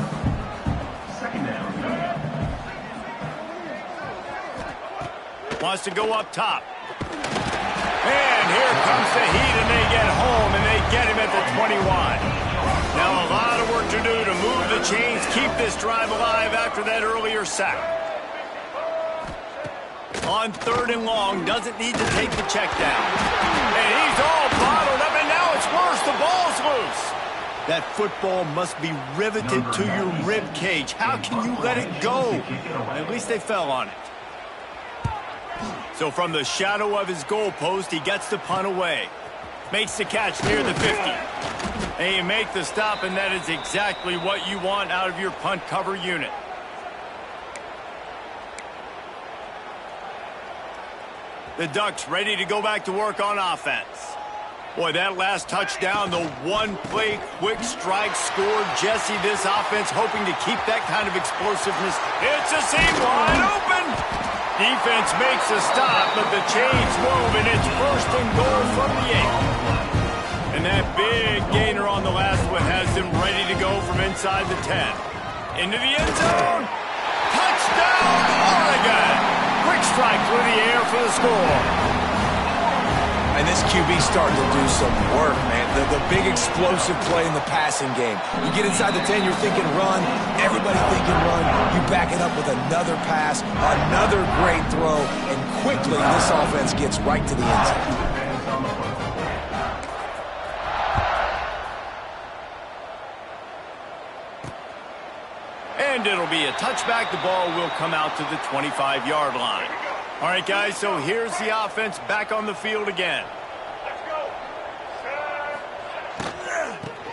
Wants to go up top. And here comes the heat, and they get home, and they get him at the 21. Now a lot of work to do to move the chains, keep this drive alive after that earlier sack. On 3rd and long, doesn't need to take the check down. And he's all bottled up, and now it's worse. The ball's loose. That football must be riveted to your rib cage. How can you let it go? At least they fell on it. So from the shadow of his goalpost, he gets the punt away. Makes the catch near the 50. And you make the stop, and that is exactly what you want out of your punt cover unit. The Ducks ready to go back to work on offense. Boy, that last touchdown, the one-play quick strike scored. Jesse, this offense hoping to keep that kind of explosiveness. It's a seam wide open. Defense makes a stop, but the chains move, and it's first and goal from the 8. And that big gainer on the last one has them ready to go from inside the 10. Into the end zone. Touchdown, Oregon. Quick strike through the air for the score. And this QB's starting to do some work, man. The big explosive play in the passing game. You get inside the 10, you're thinking run. Everybody thinking run. You back it up with another pass, another great throw, and quickly this offense gets right to the end zone. And it'll be a touchback. The ball will come out to the 25-yard line. All right, guys, so here's the offense back on the field again.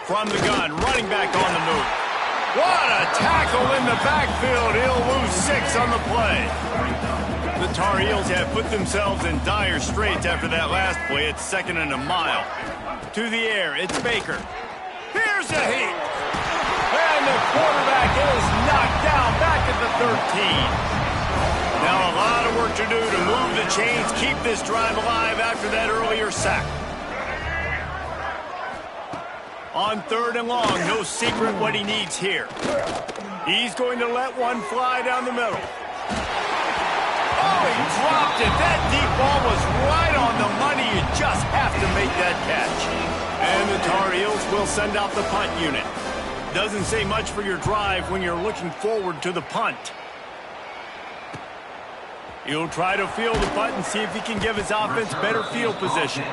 From the gun, running back on the move. What a tackle in the backfield. He'll lose 6 on the play. The Tar Heels have put themselves in dire straits after that last play. It's 2nd and a mile. To the air, it's Baker. Here's a heat. And the quarterback is knocked down back at the 13. Now a lot of work to do to move the chains, keep this drive alive after that earlier sack. On 3rd and long, no secret what he needs here. He's going to let one fly down the middle. Oh, he dropped it. That deep ball was right on the money. You just have to make that catch. And the Tar Heels will send out the punt unit. Doesn't say much for your drive when you're looking forward to the punt. He'll try to field the punt and see if he can give his offense better field position.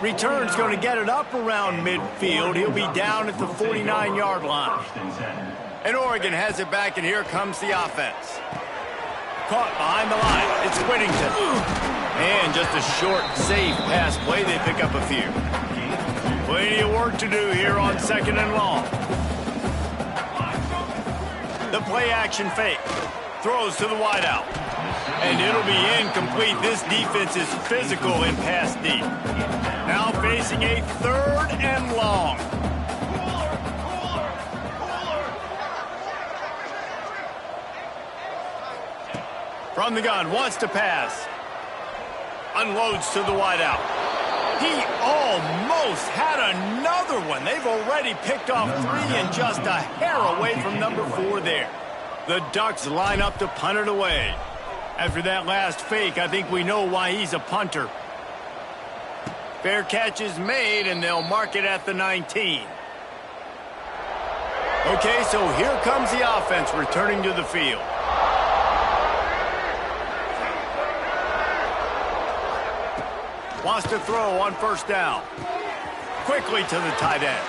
Return's going to get it up around midfield. He'll be down at the 49-yard line. And Oregon has it back, and here comes the offense. Caught behind the line. It's Whittington. And just a short, safe pass play. They pick up a few. Plenty of work to do here on 2nd and long. The play-action fake. Throws to the wideout. And it'll be incomplete. This defense is physical in pass deep. Now facing a 3rd and long. From the gun, wants to pass. Unloads to the wideout. He almost had another one. They've already picked off 3 and just a hair away from number 4 there. The Ducks line up to punt it away. After that last fake, I think we know why he's a punter. Fair catch is made, and they'll mark it at the 19. Okay, so here comes the offense returning to the field. Wants to throw on 1st down. Quickly to the tight end.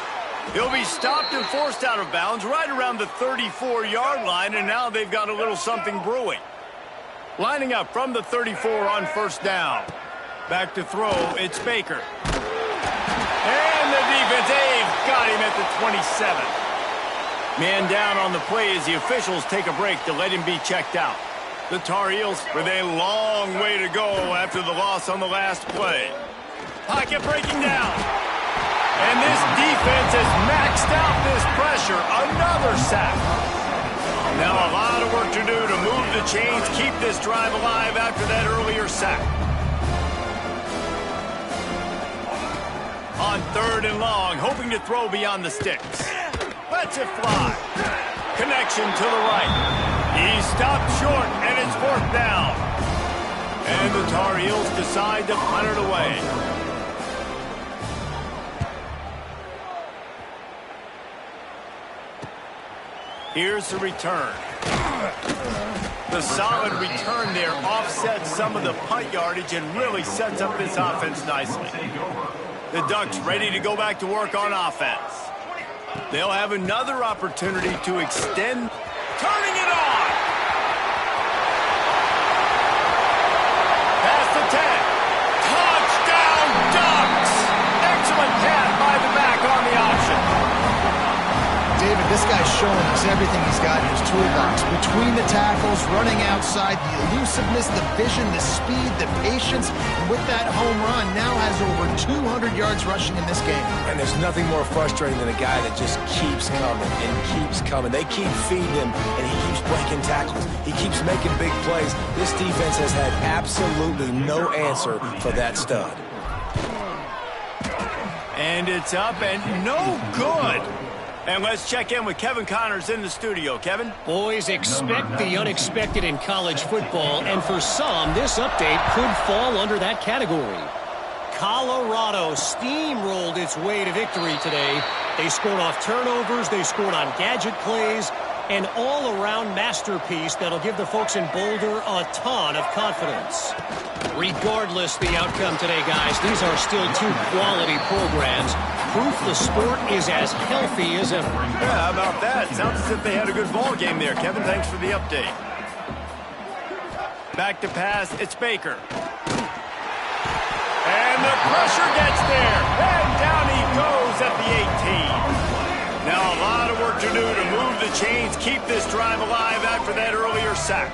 He'll be stopped and forced out of bounds right around the 34-yard line, and now they've got a little something brewing. Lining up from the 34 on 1st down. Back to throw, it's Baker. And the defense, they've got him at the 27. Man down on the play as the officials take a break to let him be checked out. The Tar Heels with a long way to go after the loss on the last play. Pocket breaking down. And this defense has maxed out this pressure. Another sack. Now a lot of work to do to move the chains, keep this drive alive after that earlier sack. On 3rd and long, hoping to throw beyond the sticks. Lets it fly. Connection to the right. He stopped short, and it's 4th down. And the Tar Heels decide to punt it away. Here's the return. The solid return there offsets some of the punt yardage and really sets up this offense nicely. The Ducks ready to go back to work on offense. They'll have another opportunity to extend. Turning it on. Past the 10. Touchdown Ducks. Excellent pass by the back on the option. David, this guy's showing us everything he's got in his toolbox. Between the tackles, running outside, the elusiveness, the vision, the speed, the patience. And with that home run, now has over 200 yards rushing in this game. And there's nothing more frustrating than a guy that just keeps coming and keeps coming. They keep feeding him, and he keeps breaking tackles. He keeps making big plays. This defense has had absolutely no answer for that stud. And it's up and no good. And let's check in with Kevin Connors in the studio. Kevin? Boys, expect the unexpected in college football, and for some, this update could fall under that category. Colorado steamrolled its way to victory today. They scored off turnovers, they scored on gadget plays, an all-around masterpiece that'll give the folks in Boulder a ton of confidence. Regardless the outcome today, guys, these are still two quality programs. Proof the sport is as healthy as ever. Yeah, how about that? Sounds as if they had a good ball game there. Kevin, thanks for the update. Back to pass, it's Baker. And the pressure gets there. And down he goes at the 18. Now a lot of work to do to move the chains, keep this drive alive after that earlier sack.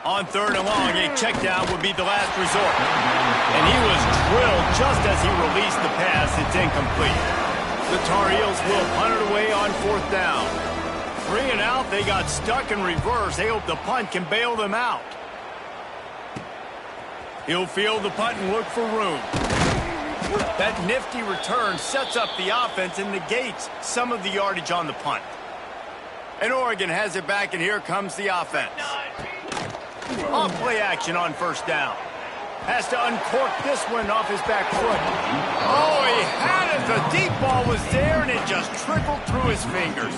On 3rd and long, a check down would be the last resort. And he was drilled just as he released the pass. It's incomplete. The Tar Heels will punt it away on 4th down. 3 and out, they got stuck in reverse. They hope the punt can bail them out. He'll field the punt and look for room. That nifty return sets up the offense and negates some of the yardage on the punt. And Oregon has it back, and here comes the offense. Off play action on 1st down. Has to uncork this one off his back foot. Oh, he had it. The deep ball was there, and it just trickled through his fingers.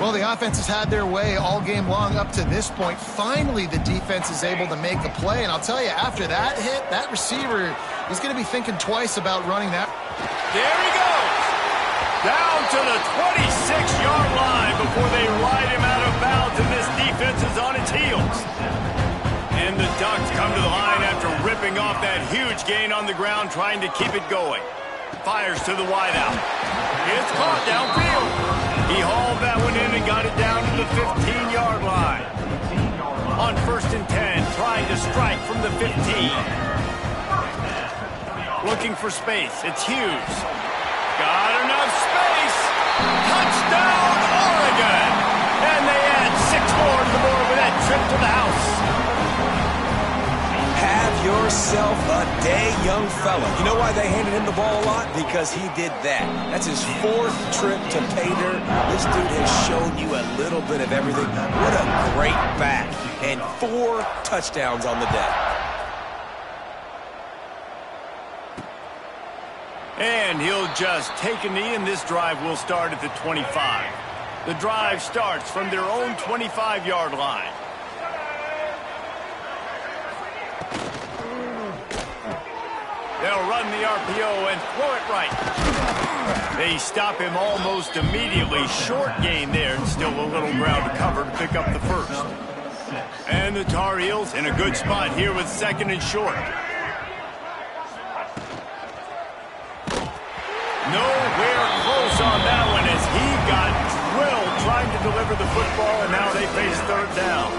Well, the offense has had their way all game long up to this point. Finally, the defense is able to make a play. And I'll tell you, after that hit, that receiver is going to be thinking twice about running that. There he goes. Down to the 26-yard line before they ride him out of bounds, and this defense is on its heels. And the Ducks come to the line after ripping off that huge gain on the ground, trying to keep it going. Fires to the wideout. It's caught downfield. He hauled that one in and got it down to the 15-yard line. On 1st and 10, trying to strike from the 15. Looking for space. It's Hughes. Got enough space. Touchdown, Oregon. And they add 6 more to the board with that trip to the house. Have yourself a day, young fella. You know why they handed him the ball a lot? Because he did that. That's his 4th trip to pay dirt. This dude has shown you a little bit of everything. What a great back. And 4 touchdowns on the day. And he'll just take a knee, and this drive will start at the 25. The drive starts from their own 25-yard line. They'll run the RPO and throw it right. They stop him almost immediately. Short gain there, and still a little ground to cover to pick up the first. And the Tar Heels in a good spot here with 2nd and short. Nowhere close on that one as he got drilled trying to deliver the football, and now they face 3rd down.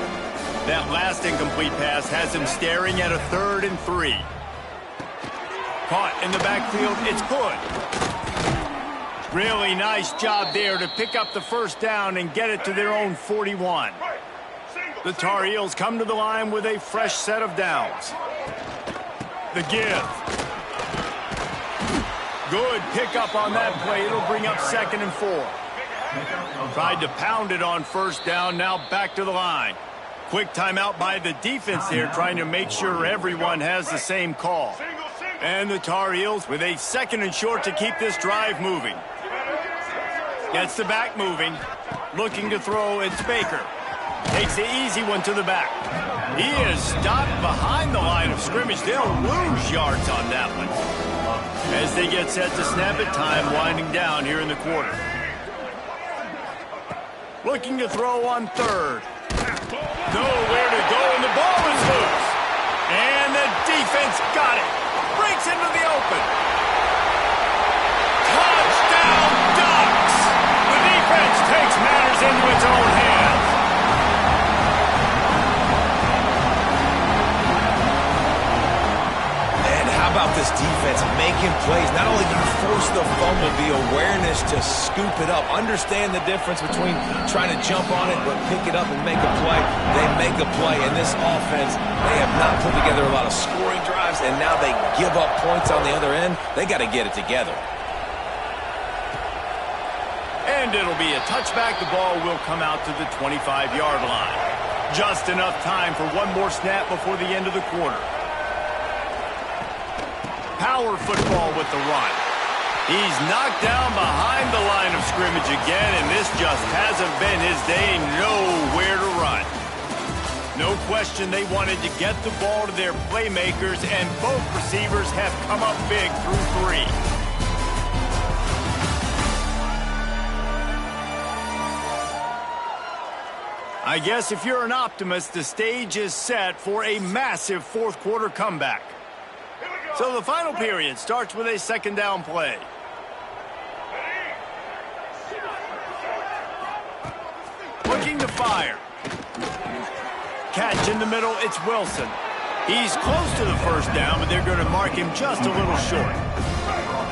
That last incomplete pass has him staring at a 3rd and 3. Caught in the backfield, it's good. Really nice job there to pick up the 1st down and get it to their own 41. The Tar Heels come to the line with a fresh set of downs. The give. Good pickup on that play. It'll bring up 2nd and 4. Tried to pound it on 1st down, now back to the line. Quick timeout by the defense there, trying to make sure everyone has the same call. And the Tar Heels with a 2nd and short to keep this drive moving. Gets the back moving. Looking to throw, it's Baker. Takes the easy one to the back. He is stopped behind the line of scrimmage. They'll lose yards on that one. As they get set to snap it, time winding down here in the quarter. Looking to throw on third. Nowhere to go, and the ball is loose. And the defense got it. Breaks into the open. Touchdown, Ducks! The defense takes matters into its own hands. How about this defense making plays? Not only do you force the fumble, the awareness to scoop it up. Understand the difference between trying to jump on it, but pick it up and make a play. They make a play. In this offense, they have not put together a lot of scoring drives, and now they give up points on the other end. They got to get it together. And it'll be a touchback. The ball will come out to the 25-yard line. Just enough time for one more snap before the end of the quarter. Power football with the run. He's knocked down behind the line of scrimmage again, and this just hasn't been his day. Nowhere to run. No question they wanted to get the ball to their playmakers, and both receivers have come up big through three. I guess if you're an optimist, the stage is set for a massive fourth quarter comeback. So the final period starts with a second down play. Looking to fire. Catch in the middle, it's Wilson. He's close to the first down, but they're going to mark him just a little short.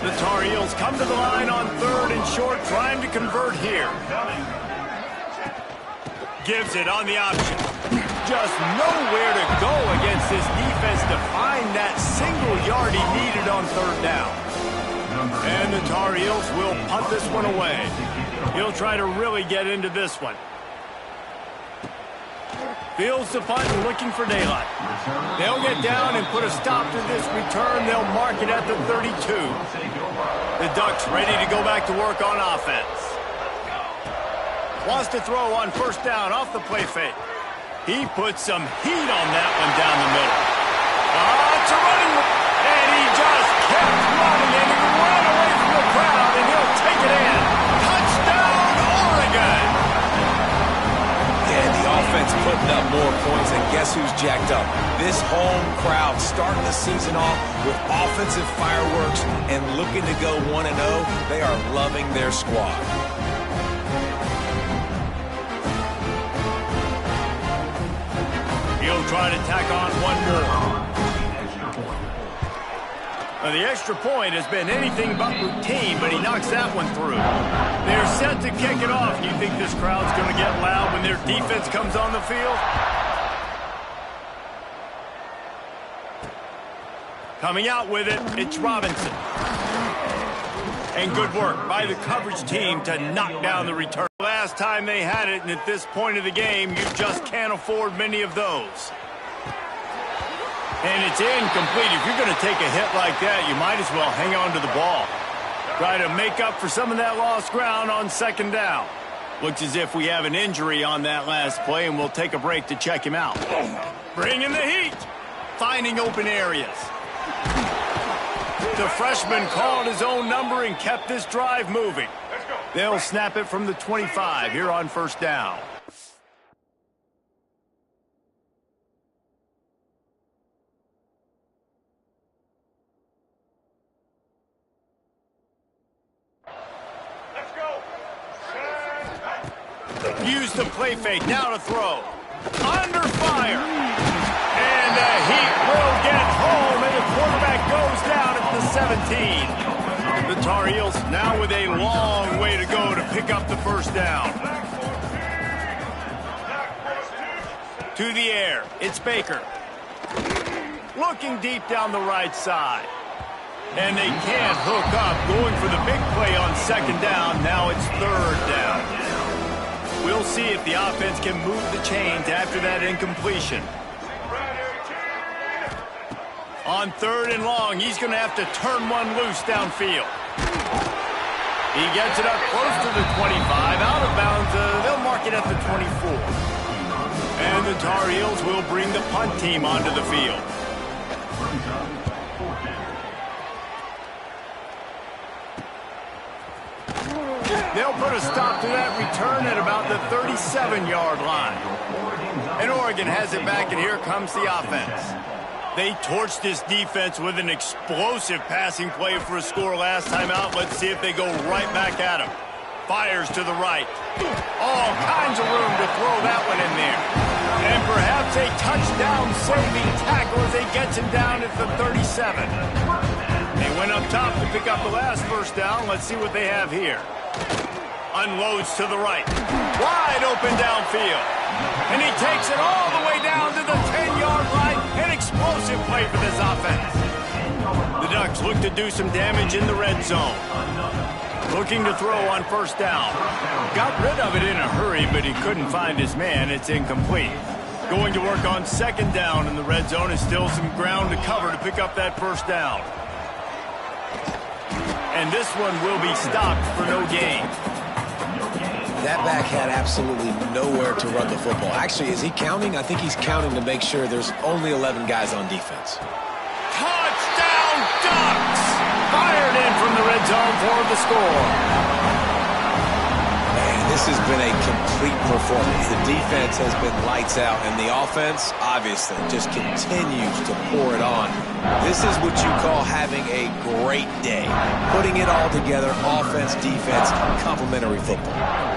The Tar Heels come to the line on third and short, trying to convert here. Gives it on the option. Just nowhere to go against this defense to find that single yard he needed on third down. And the Tar Heels will punt this one away. He'll try to really get into this one. Fields the punt and looking for daylight. They'll get down and put a stop to this return. They'll mark it at the 32. The Ducks ready to go back to work on offense. Wants to throw on first down off the play fake. He puts some heat on that one down the middle. It's a running, and he just kept running, and he ran away from the crowd, and he'll take it in. Touchdown, Oregon! Yeah, the offense putting up more points, and guess who's jacked up? This home crowd starting the season off with offensive fireworks and looking to go 1-0. They are loving their squad. He'll try to tack on one more. Now, the extra point has been anything but routine, but he knocks that one through. They're set to kick it off. You think this crowd's going to get loud when their defense comes on the field? Coming out with it, it's Robinson. And good work by the coverage team to knock down the return. Last time they had it, and at this point of the game, you just can't afford many of those. And it's incomplete. If you're going to take a hit like that, you might as well hang on to the ball. Try to make up for some of that lost ground on second down. Looks as if we have an injury on that last play, and we'll take a break to check him out. Bringing the heat. Finding open areas. The freshman called his own number and kept this drive moving. They'll snap it from the 25 here on first down. Use the play fake, now to throw. Under fire. And the heat will get home, and the quarterback goes down at the 17. The Tar Heels now with a long way to go to pick up the first down. To the air, it's Baker. Looking deep down the right side. And they can't hook up, going for the big play on second down. Now it's third down. We'll see if the offense can move the chains after that incompletion. On third and long, he's going to have to turn one loose downfield. He gets it up close to the 25, out of bounds. They'll mark it at the 24. And And the Tar Heels will bring the punt team onto the field. They'll put a stop to that return at about the 37-yard line. And Oregon has it back, and here comes the offense. They torched this defense with an explosive passing play for a score last time out. Let's see if they go right back at him. Fires to the right. All kinds of room to throw that one in there. And perhaps a touchdown-saving tackle as he gets him down at the 37. They went up top to pick up the last first down. Let's see what they have here. Unloads to the right. Wide open downfield. And he takes it all the way down to the 10-yard line. An explosive play for this offense. The Ducks look to do some damage in the red zone. Looking to throw on first down. Got rid of it in a hurry, but he couldn't find his man. It's incomplete. Going to work on second down in the red zone, and still some ground to cover to pick up that first down. And this one will be stopped for no gain. That back had absolutely nowhere to run the football. Actually, is he counting? I think he's counting to make sure there's only 11 guys on defense. Touchdown, Ducks! Fired in from the red zone for the score. Man, this has been a complete performance. The defense has been lights out, and the offense, obviously, just continues to pour it on. This is what you call having a great day. Putting it all together, offense, defense, complementary football.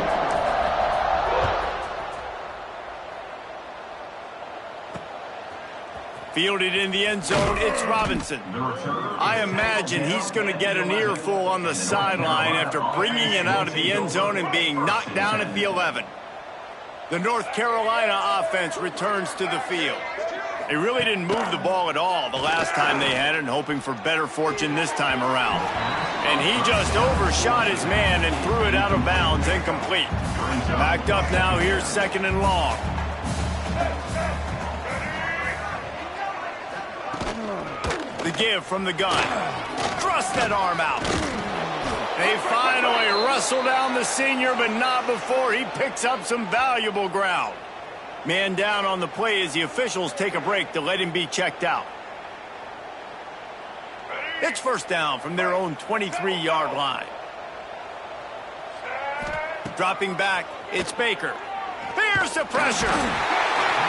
Fielded in the end zone, it's Robinson. I imagine he's going to get an earful on the sideline after bringing it out of the end zone and being knocked down at the 11. The North Carolina offense returns to the field. They really didn't move the ball at all the last time they had it, and hoping for better fortune this time around. And he just overshot his man and threw it out of bounds, incomplete. Backed up now, here's second and long. The give from the gun. Thrust that arm out. They finally wrestle down the senior, but not before he picks up some valuable ground. Man down on the play as the officials take a break to let him be checked out. It's first down from their own 23-yard line. Dropping back, it's Baker. Here's the pressure.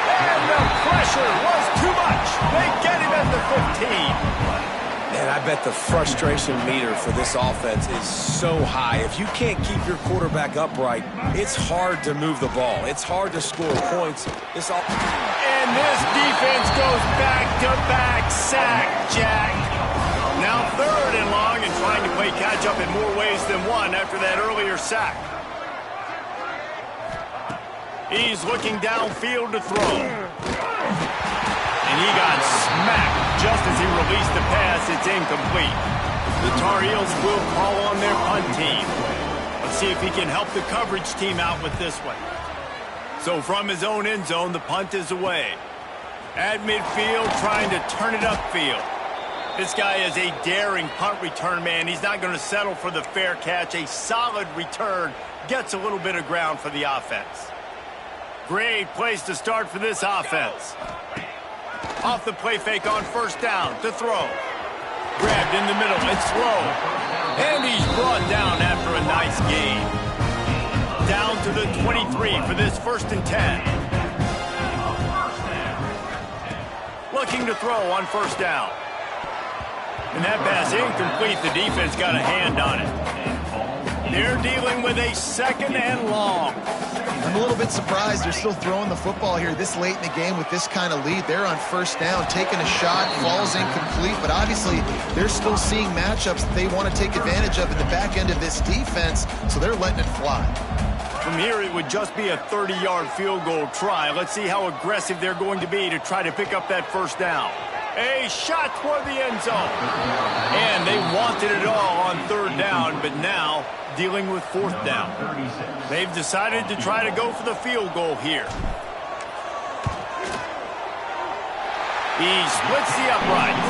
And the pressure was too much. They get him at the 15. And I bet the frustration meter for this offense is so high. If you can't keep your quarterback upright, it's hard to move the ball. It's hard to score points. And this defense goes back-to-back sack, Jack. Now third and long, and trying to play catch-up in more ways than one after that earlier sack. He's looking downfield to throw. And he got smacked just as he released the pass. It's incomplete. The Tar Heels will call on their punt team. Let's see if he can help the coverage team out with this one. So from his own end zone, the punt is away. At midfield, trying to turn it upfield. This guy is a daring punt return man. He's not going to settle for the fair catch. A solid return gets a little bit of ground for the offense. Great place to start for this offense. Off the play fake on first down to throw. Grabbed in the middle, it's slow. And he's brought down after a nice gain. Down to the 23 for this 1st and 10. Looking to throw on first down. And that pass incomplete. The defense got a hand on it. They're dealing with a second and long. I'm a little bit surprised they're still throwing the football here this late in the game with this kind of lead. They're on first down, taking a shot, falls incomplete, but obviously they're still seeing matchups that they want to take advantage of in the back end of this defense, so they're letting it fly. From here, it would just be a 30-yard field goal try. Let's see how aggressive they're going to be to try to pick up that first down. A shot toward the end zone. And they wanted it all on third down, but now dealing with fourth down. They've decided to try to go for the field goal here. He splits the uprights.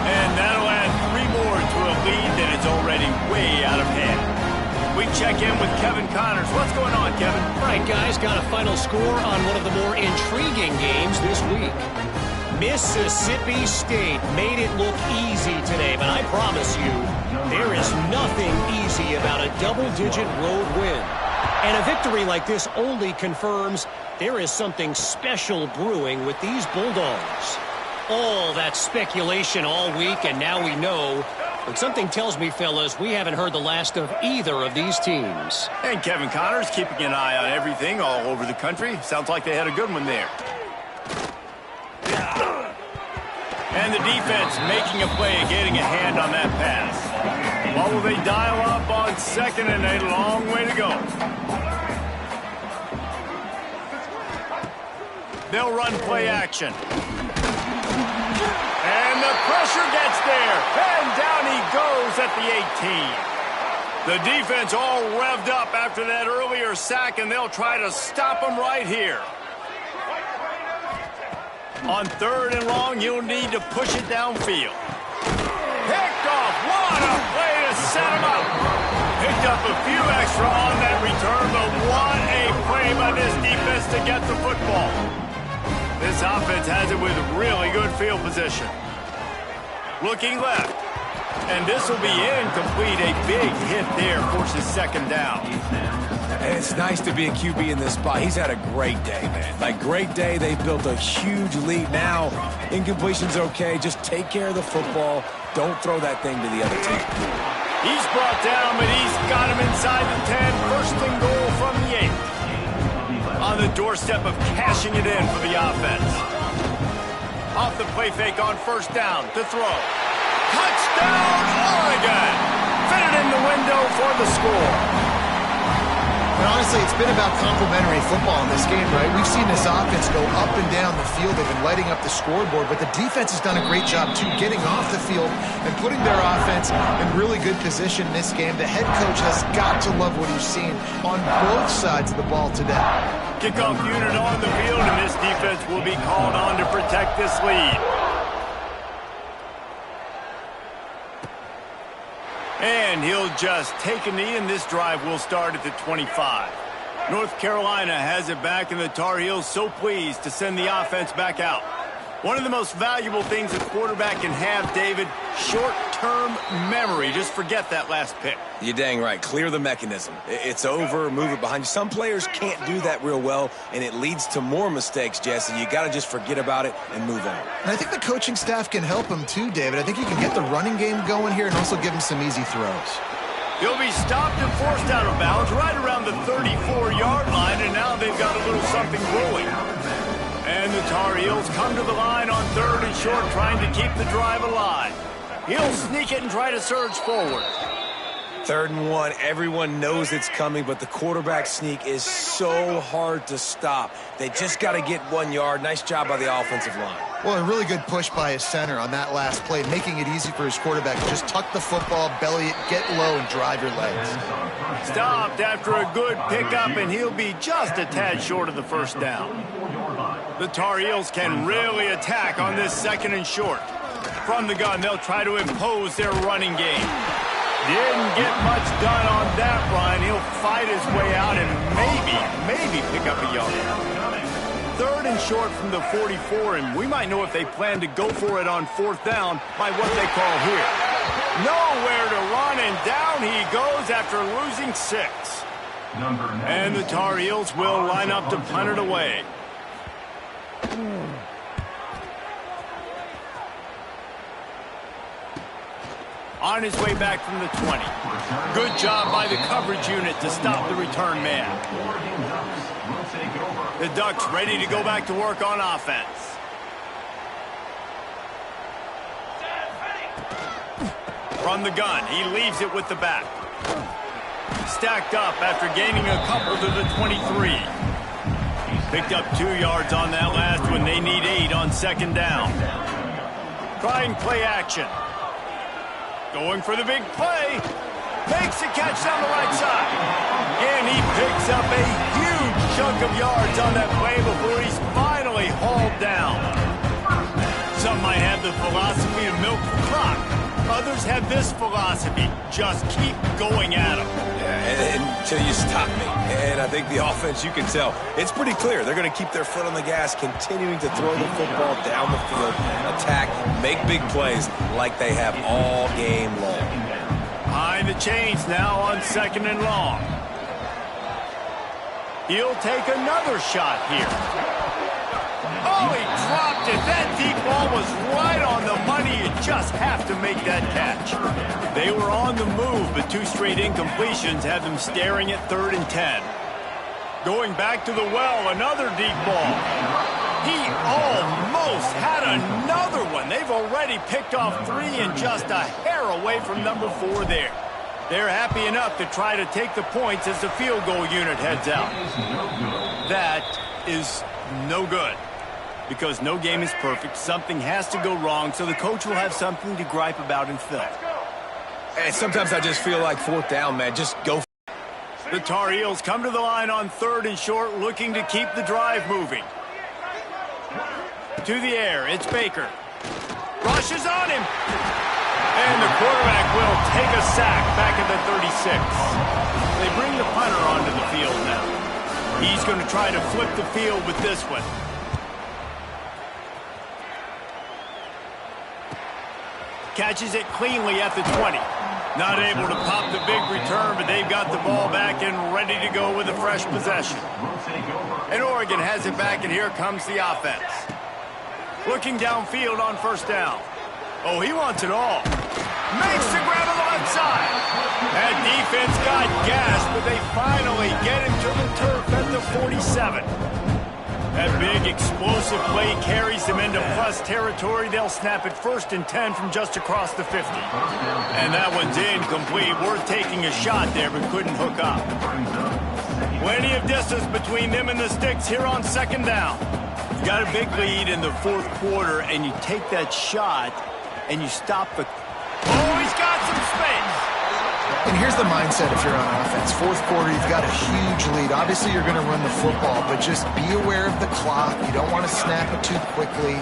And that'll add 3 more to a lead that is already way out of hand. We check in with Kevin Connors. What's going on, Kevin? All right, guys, got a final score on one of the more intriguing games this week. Mississippi State made it look easy today, but I promise you, there is nothing easy about a double-digit road win. And a victory like this only confirms there is something special brewing with these Bulldogs. All that speculation all week, and now we know. But something tells me, fellas, we haven't heard the last of either of these teams. And Kevin Connors keeping an eye on everything all over the country. Sounds like they had a good one there. And the defense making a play and getting a hand on that pass. What will they dial up on second, and a long way to go. They'll run play action. And the pressure gets there. And down he goes at the 18. The defense all revved up after that earlier sack, and they'll try to stop him right here. On third and long, you'll need to push it downfield. Picked off. What a play to set him up. Picked up a few extra on that return, but what a play by this defense to get the football. This offense has it with really good field position. Looking left. And this will be incomplete. A big hit there forces second down. And it's nice to be a QB in this spot. He's had a great day, man. Like, great day. They built a huge lead. Now, incompletion's okay. Just take care of the football. Don't throw that thing to the other team. He's brought down, but he's got him inside the 10. First and goal from the 8. On the doorstep of cashing it in for the offense. Off the play fake on first down to throw. Touchdown, Oregon! Fitted in the window for the score. And honestly, it's been about complementary football in this game, right? We've seen this offense go up and down the field. They've been lighting up the scoreboard, but the defense has done a great job, too, getting off the field and putting their offense in really good position in this game. The head coach has got to love what he's seen on both sides of the ball today. Kickoff unit on the field, and this defense will be called on to protect this lead. And he'll just take a knee, and this drive will start at the 25. North Carolina has it back, and the Tar Heels so pleased to send the offense back out. One of the most valuable things a quarterback can have, David, short-term memory. Just forget that last pick. You're dang right. Clear the mechanism. It's over. Move it behind you. Some players can't do that real well, and it leads to more mistakes, Jesse. You got to just forget about it and move on. And I think the coaching staff can help him too, David. I think he can get the running game going here and also give him some easy throws. He'll be stopped and forced out of bounds right around the 34-yard line, and now they've got a little something brewing. And the Tar Heels come to the line on third and short, trying to keep the drive alive. He'll sneak it and try to surge forward. 3rd and 1. Everyone knows it's coming, but the quarterback sneak is so hard to stop. They just got to get 1 yard. Nice job by the offensive line. Well, a really good push by his center on that last play, making it easy for his quarterback to just tuck the football, belly it, get low, and drive your legs. Stopped after a good pickup, and he'll be just a tad short of the first down. The Tar Heels can really attack on this 2nd and short. From the gun, they'll try to impose their running game. Didn't get much done on that run. He'll fight his way out and maybe pick up a yard. 3rd and short from the 44, and we might know if they plan to go for it on 4th down by what they call here. Nowhere to run, and down he goes after losing 6. And the Tar Heels will line up to punt it away. On his way back from the 20. Good job by the coverage unit to stop the return man. The Ducks ready to go back to work on offense. From the gun, he leaves it with the back. Stacked up after gaining a couple to the 23. Picked up 2 yards on that last one. They need 8 on 2nd down. Trying play action. Going for the big play. Makes a catch down the right side. And he picks up a huge chunk of yards on that play before he's finally hauled down. Some might have the philosophy of milk the clock. Others have this philosophy. Just keep going at them. Yeah, until you stop me. And I think the offense, you can tell, it's pretty clear. They're going to keep their foot on the gas, continuing to throw the football down the field, attack, make big plays like they have all game long. Behind the chains now on 2nd and long. He'll take another shot here. Oh, he dropped it. That deep ball was right on the money. You just have to make that catch. They were on the move, but 2 straight incompletions had them staring at 3rd and 10. Going back to the well, another deep ball. He almost had another one. They've already picked off 3 and just a hair away from number 4 there. They're happy enough to try to take the points as the field goal unit heads out. That is no good. Because no game is perfect, something has to go wrong, so the coach will have something to gripe about in film. And sometimes I just feel like 4th down, man. Just go. The Tar Heels come to the line on 3rd and short, looking to keep the drive moving. To the air, it's Baker. Rushes on him. And the quarterback will take a sack back at the 36. They bring the punter onto the field now. He's going to try to flip the field with this one. Catches it cleanly at the 20. Not able to pop the big return, but they've got the ball back and ready to go with a fresh possession. And Oregon has it back, and here comes the offense. Looking downfield on 1st down. Oh, he wants it all. Makes the grab on the left side. That defense got gas, but they finally get him to the turf at the 47. That big explosive play carries them into plus territory. They'll snap it 1st and 10 from just across the 50. And that one's incomplete. Worth taking a shot there, but couldn't hook up. Plenty of distance between them and the sticks here on 2nd down. You got a big lead in the 4th quarter, and you take that shot, and you stop the... Oh, he's got some space. And here's the mindset if you're on offense. 4th quarter, you've got a huge lead. Obviously, you're going to run the football, but just be aware of the clock. You don't want to snap it too quickly.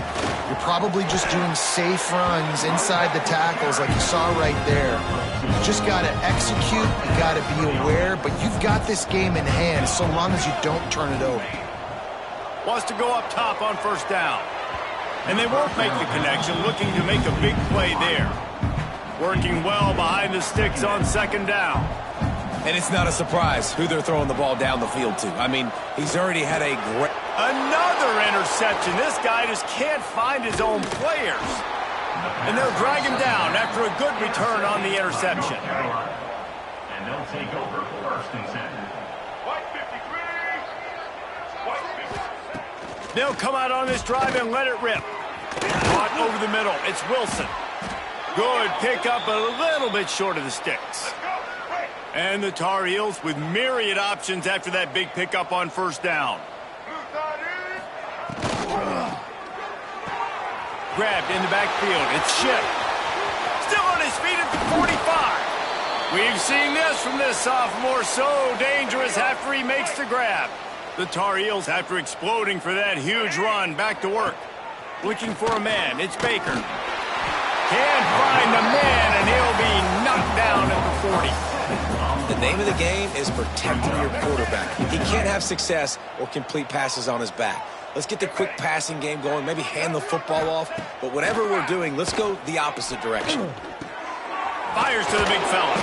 You're probably just doing safe runs inside the tackles like you saw right there. You just got to execute. You got to be aware, but you've got this game in hand so long as you don't turn it over. Wants to go up top on 1st down. And they won't make the connection, looking to make a big play there. Working well behind the sticks on 2nd down. And it's not a surprise who they're throwing the ball down the field to. I mean, he's already had a great... Another interception. This guy just can't find his own players. And they'll drag him down after a good return on the interception. And they'll take over 1st and 10. They'll come out on this drive and let it rip. Brought over the middle. It's Wilson. Good pickup, a little bit short of the sticks. And the Tar Heels with myriad options after that big pickup on 1st down. Grabbed in the backfield. It's Ship. Still on his feet at the 45. We've seen this from this sophomore. So dangerous after he makes the grab. The Tar Heels, after exploding for that huge run, back to work. Looking for a man. It's Baker. Can't find the man, and he'll be knocked down at the 40. The name of the game is protecting your quarterback. He can't have success or complete passes on his back. Let's get the quick passing game going, maybe hand the football off. But whatever we're doing, let's go the opposite direction. Fires to the big fella.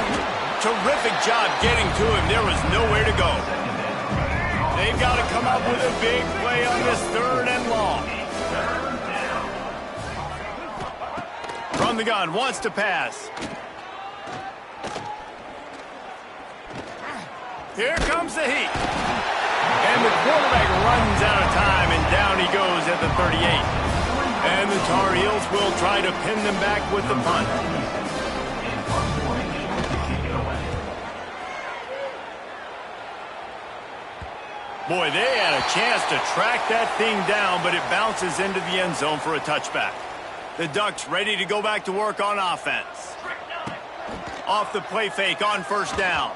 Terrific job getting to him. There was nowhere to go. They've got to come up with a big play on this 3rd and long. From the gun, wants to pass. Here comes the heat. And the quarterback runs out of time, and down he goes at the 38. And the Tar Heels will try to pin them back with the punt. Boy, they had a chance to track that thing down, but it bounces into the end zone for a touchback. The Ducks ready to go back to work on offense. Off the play fake on 1st down.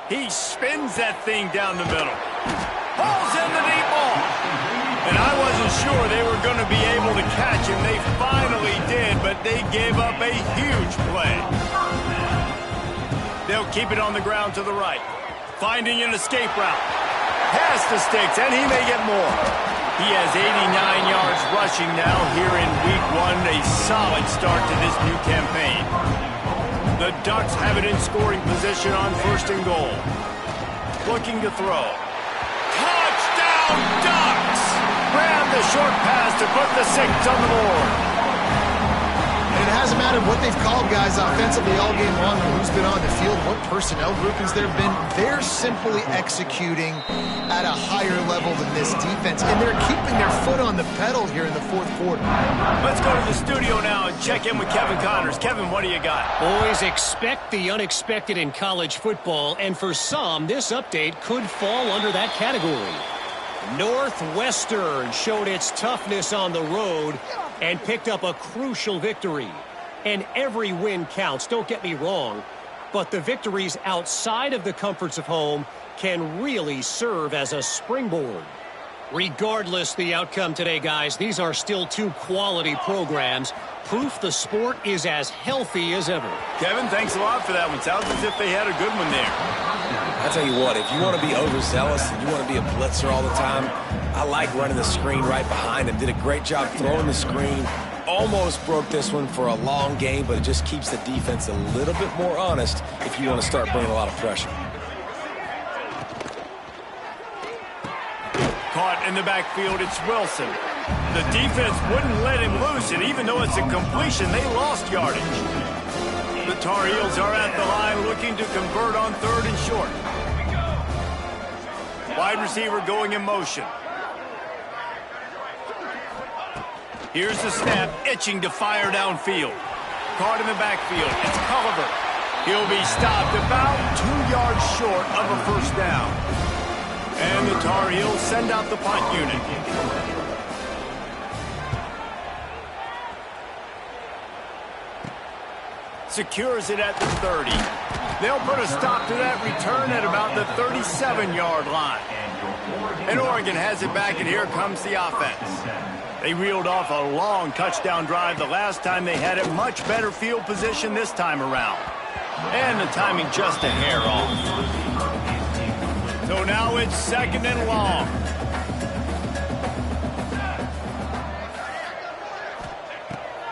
He spins that thing down the middle. Pulls in the deep ball. And I wasn't sure they were going to be able to catch him. They finally did, but but they gave up a huge play. They'll keep it on the ground to the right. Finding an escape route. Past the sticks, and he may get more. He has 89 yards rushing now here in Week 1, a solid start to this new campaign. The Ducks have it in scoring position on 1st and goal. Looking to throw. Touchdown, Ducks! Grab the short pass to put the 6 on the board. And it hasn't mattered what they've called guys offensively all game long, or who's been on the field, what personnel groupings there have been. They're simply executing at a higher level than this defense, and they're keeping their foot on the pedal here in the 4th quarter. Let's go to the studio now and check in with Kevin Connors. Kevin, what do you got? Boys, expect the unexpected in college football, and for some, this update could fall under that category. Northwestern showed its toughness on the road and picked up a crucial victory. And every win counts, don't get me wrong, but the victories outside of the comforts of home can really serve as a springboard. Regardless the outcome today, guys, these are still 2 quality programs. Proof the sport is as healthy as ever. Kevin, thanks a lot for that one. Sounds as if they had a good one there. I'll tell you what, if you want to be overzealous and you want to be a blitzer all the time, I like running the screen right behind him. Did a great job throwing the screen. Almost broke this one for a long game, but it just keeps the defense a little bit more honest if you want to start bringing a lot of pressure. Caught in the backfield, it's Wilson. The defense wouldn't let him loose, and even though it's a completion, they lost yardage. The Tar Heels are at the line looking to convert on 3rd and short. Wide receiver going in motion. Here's the snap, itching to fire downfield. Caught in the backfield, it's Culliver. He'll be stopped about 2 yards short of a 1st down. And the Tar Heels send out the punt unit. Secures it at the 30. They'll put a stop to that return at about the 37-yard line. And Oregon has it back, and here comes the offense. They reeled off a long touchdown drive the last time they had it. Much better field position this time around. And the timing just a hair off. So now it's 2nd and long.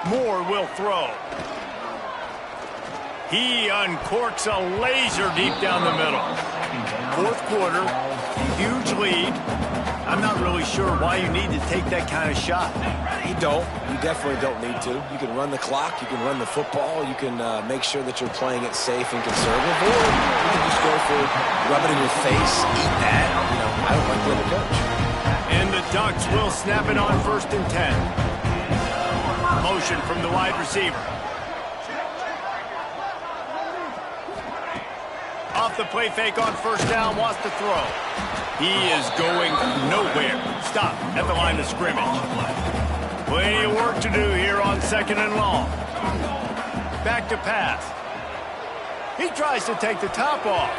Moore will throw. He uncorks a laser deep down the middle. 4th quarter, huge lead. I'm not really sure why you need to take that kind of shot. You don't. You definitely don't need to. You can run the clock. You can run the football. You can make sure that you're playing it safe and conservative. Or you can just go for rub it in your face, eat that. You know, I don't like the other coach. And the Ducks will snap it on 1st and 10. Motion from the wide receiver. Off the play fake on 1st down, wants to throw. He is going nowhere. Stop at the line of scrimmage. Plenty of work to do here on 2nd and long. Back to pass. He tries to take the top off.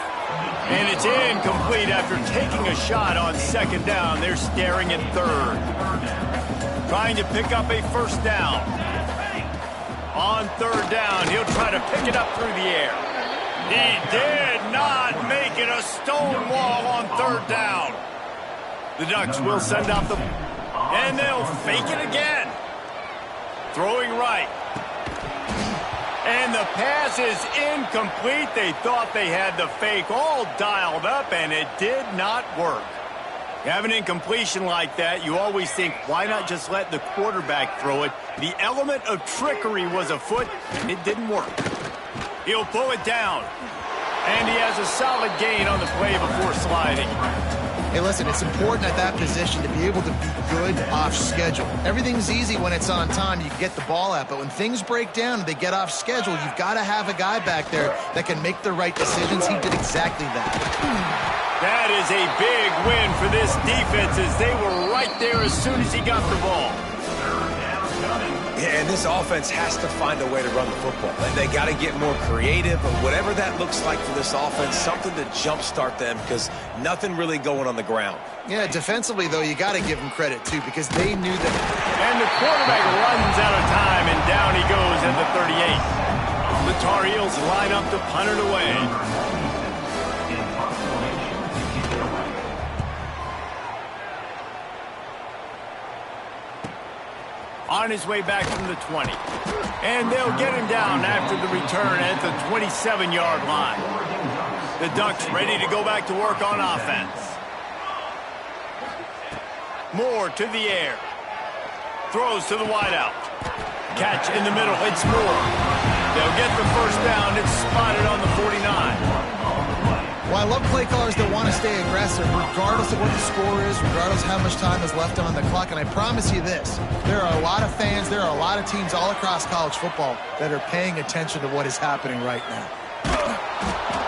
And it's incomplete after taking a shot on 2nd down. They're staring at 3rd. Trying to pick up a 1st down. On 3rd down, he'll try to pick it up through the air. He did not make it a stone wall on 3rd down. The Ducks will send out the... And they'll fake it again. Throwing right. And the pass is incomplete. They thought they had the fake all dialed up, and it did not work. You have an incompletion like that, you always think, why not just let the quarterback throw it? The element of trickery was afoot, and it didn't work. He'll pull it down. And he has a solid gain on the play before sliding. Hey, listen, it's important at that position to be able to be good off schedule. Everything's easy when it's on time. You can get the ball out. But when things break down and they get off schedule, you've got to have a guy back there that can make the right decisions. He did exactly that. That is a big win for this defense as they were right there as soon as he got the ball. Yeah, and this offense has to find a way to run the football. They got to get more creative, but whatever that looks like for this offense, something to jumpstart them because nothing really going on the ground. Yeah, defensively, though, you got to give them credit, too, because they knew that. And the quarterback runs out of time, and down he goes The Tar Heels line up to punt it away. On his way back from the 20. And they'll get him down after the return at the 27-yard line. The Ducks ready to go back to work on offense. Moore to the air. Throws to the wideout. Catch in the middle. It's Moore. They'll get the first down. It's spotted on the 49. Well, I love play callers that want to stay aggressive, regardless of what the score is, regardless of how much time is left on the clock. And I promise you this, there are a lot of fans, there are a lot of teams all across college football that are paying attention to what is happening right now.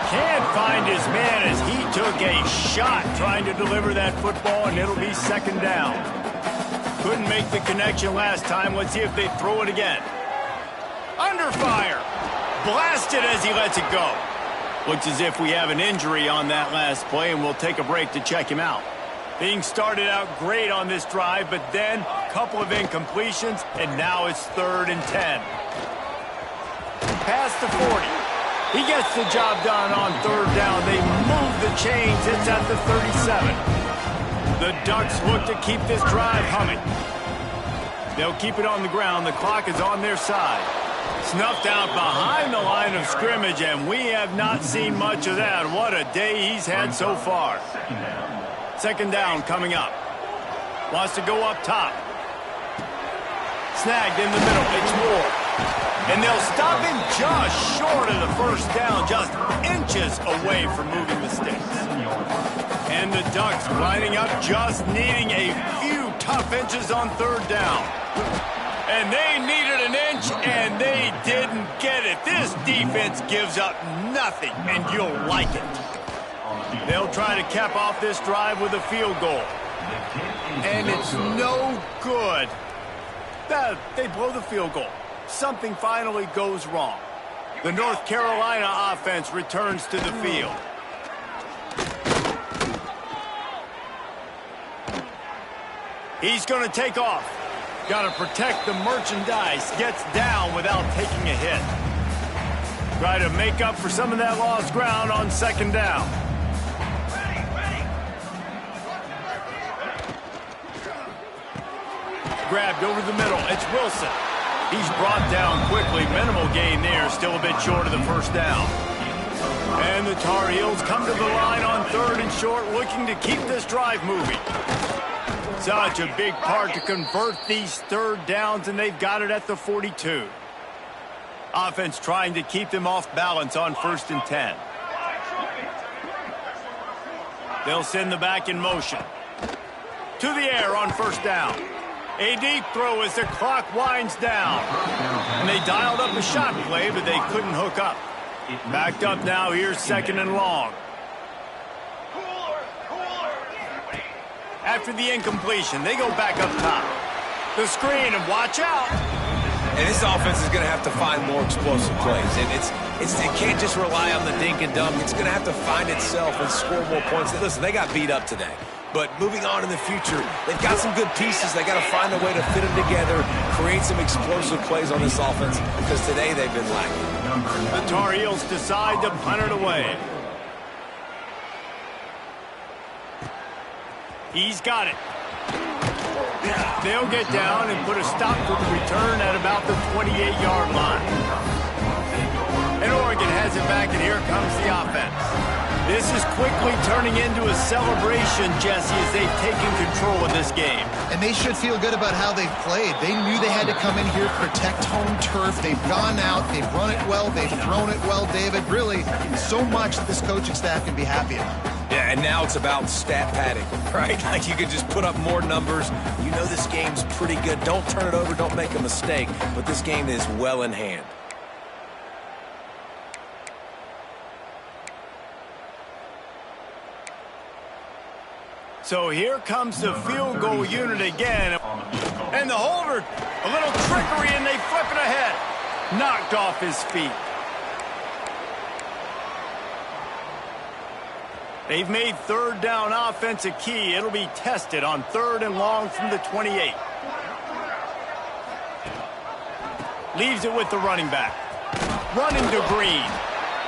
Can't find his man as he took a shot trying to deliver that football, and it'll be second down. Couldn't make the connection last time. Let's see if they throw it again. Under fire. Blasted as he lets it go. Looks as if we have an injury on that last play, and we'll take a break to check him out. Being started out great on this drive, but then a couple of incompletions, and now it's 3rd and 10. Past the 40. He gets the job done on 3rd down. They move the chains. It's at the 37. The Ducks look to keep this drive humming. They'll keep it on the ground. The clock is on their side. Snuffed out behind the line of scrimmage, and we have not seen much of that. What a day he's had so far. Second down coming up. Wants to go up top. Snagged in the middle. It's Moore. And they'll stop him just short of the first down, just inches away from moving the sticks. And the Ducks lining up, just needing a few tough inches on 3rd down. And they needed an inch, and they didn't get it. This defense gives up nothing, and you'll like it. They'll try to cap off this drive with a field goal. And it's no good. They blow the field goal. Something finally goes wrong. The North Carolina offense returns to the field. He's going to take off. Got to protect the merchandise. Gets down without taking a hit. Try to make up for some of that lost ground on 2nd down. Grabbed over the middle. It's Wilson. He's brought down quickly. Minimal gain there. Still a bit short of the first down. And the Tar Heels come to the line on 3rd and short, looking to keep this drive moving. Such a big part to convert these 3rd downs, and they've got it at the 42. Offense trying to keep them off balance on 1st and 10. They'll send the back in motion. To the air on 1st down. A deep throw as the clock winds down. And they dialed up a shot play, but they couldn't hook up. Backed up now, here's 2nd and long. After the incompletion, they go back up top. The screen, and watch out. And this offense is going to have to find more explosive plays. And it can't just rely on the dink and dunk. It's going to have to find itself and score more points. Listen, they got beat up today. But moving on in the future, they've got some good pieces. They got to find a way to fit them together, create some explosive plays on this offense, because today they've been lacking. The Tar Heels decide to punt it away. He's got it. They'll get down and put a stop to the return at about the 28-yard line. And Oregon has it back, and here comes the offense. This is quickly turning into a celebration, Jesse, as they've taken control of this game. And they should feel good about how they've played. They knew they had to come in here, protect home turf. They've gone out, they've run it well, they've thrown it well, David. Really, so much that this coaching staff can be happy about. Yeah, and now it's about stat padding, right? Like you could just put up more numbers. You know this game's pretty good. Don't turn it over, don't make a mistake. But this game is well in hand. So here comes the field goal unit again. And the holder, a little trickery, and they flip it ahead. Knocked off his feet. They've made 3rd down offense a key. It'll be tested on 3rd and long from the 28. Leaves it with the running back. running to Green.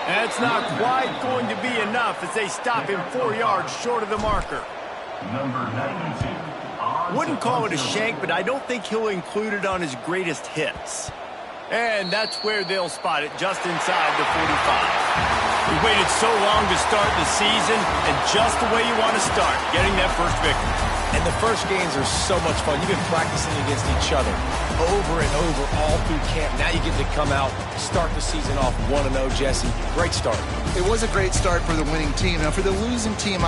That's not quite going to be enough as they stop him 4 yards short of the marker. Number 92. Wouldn't call it a shank, but I don't think he'll include it on his greatest hits. And that's where they'll spot it, just inside the 45. We waited so long to start the season, and just the way you want to start, getting that first victory. And the first games are so much fun. You've been practicing against each other over and over all through camp. Now you get to come out, start the season off 1-0, Jesse. Great start. It was a great start for the winning team. Now, for the losing team,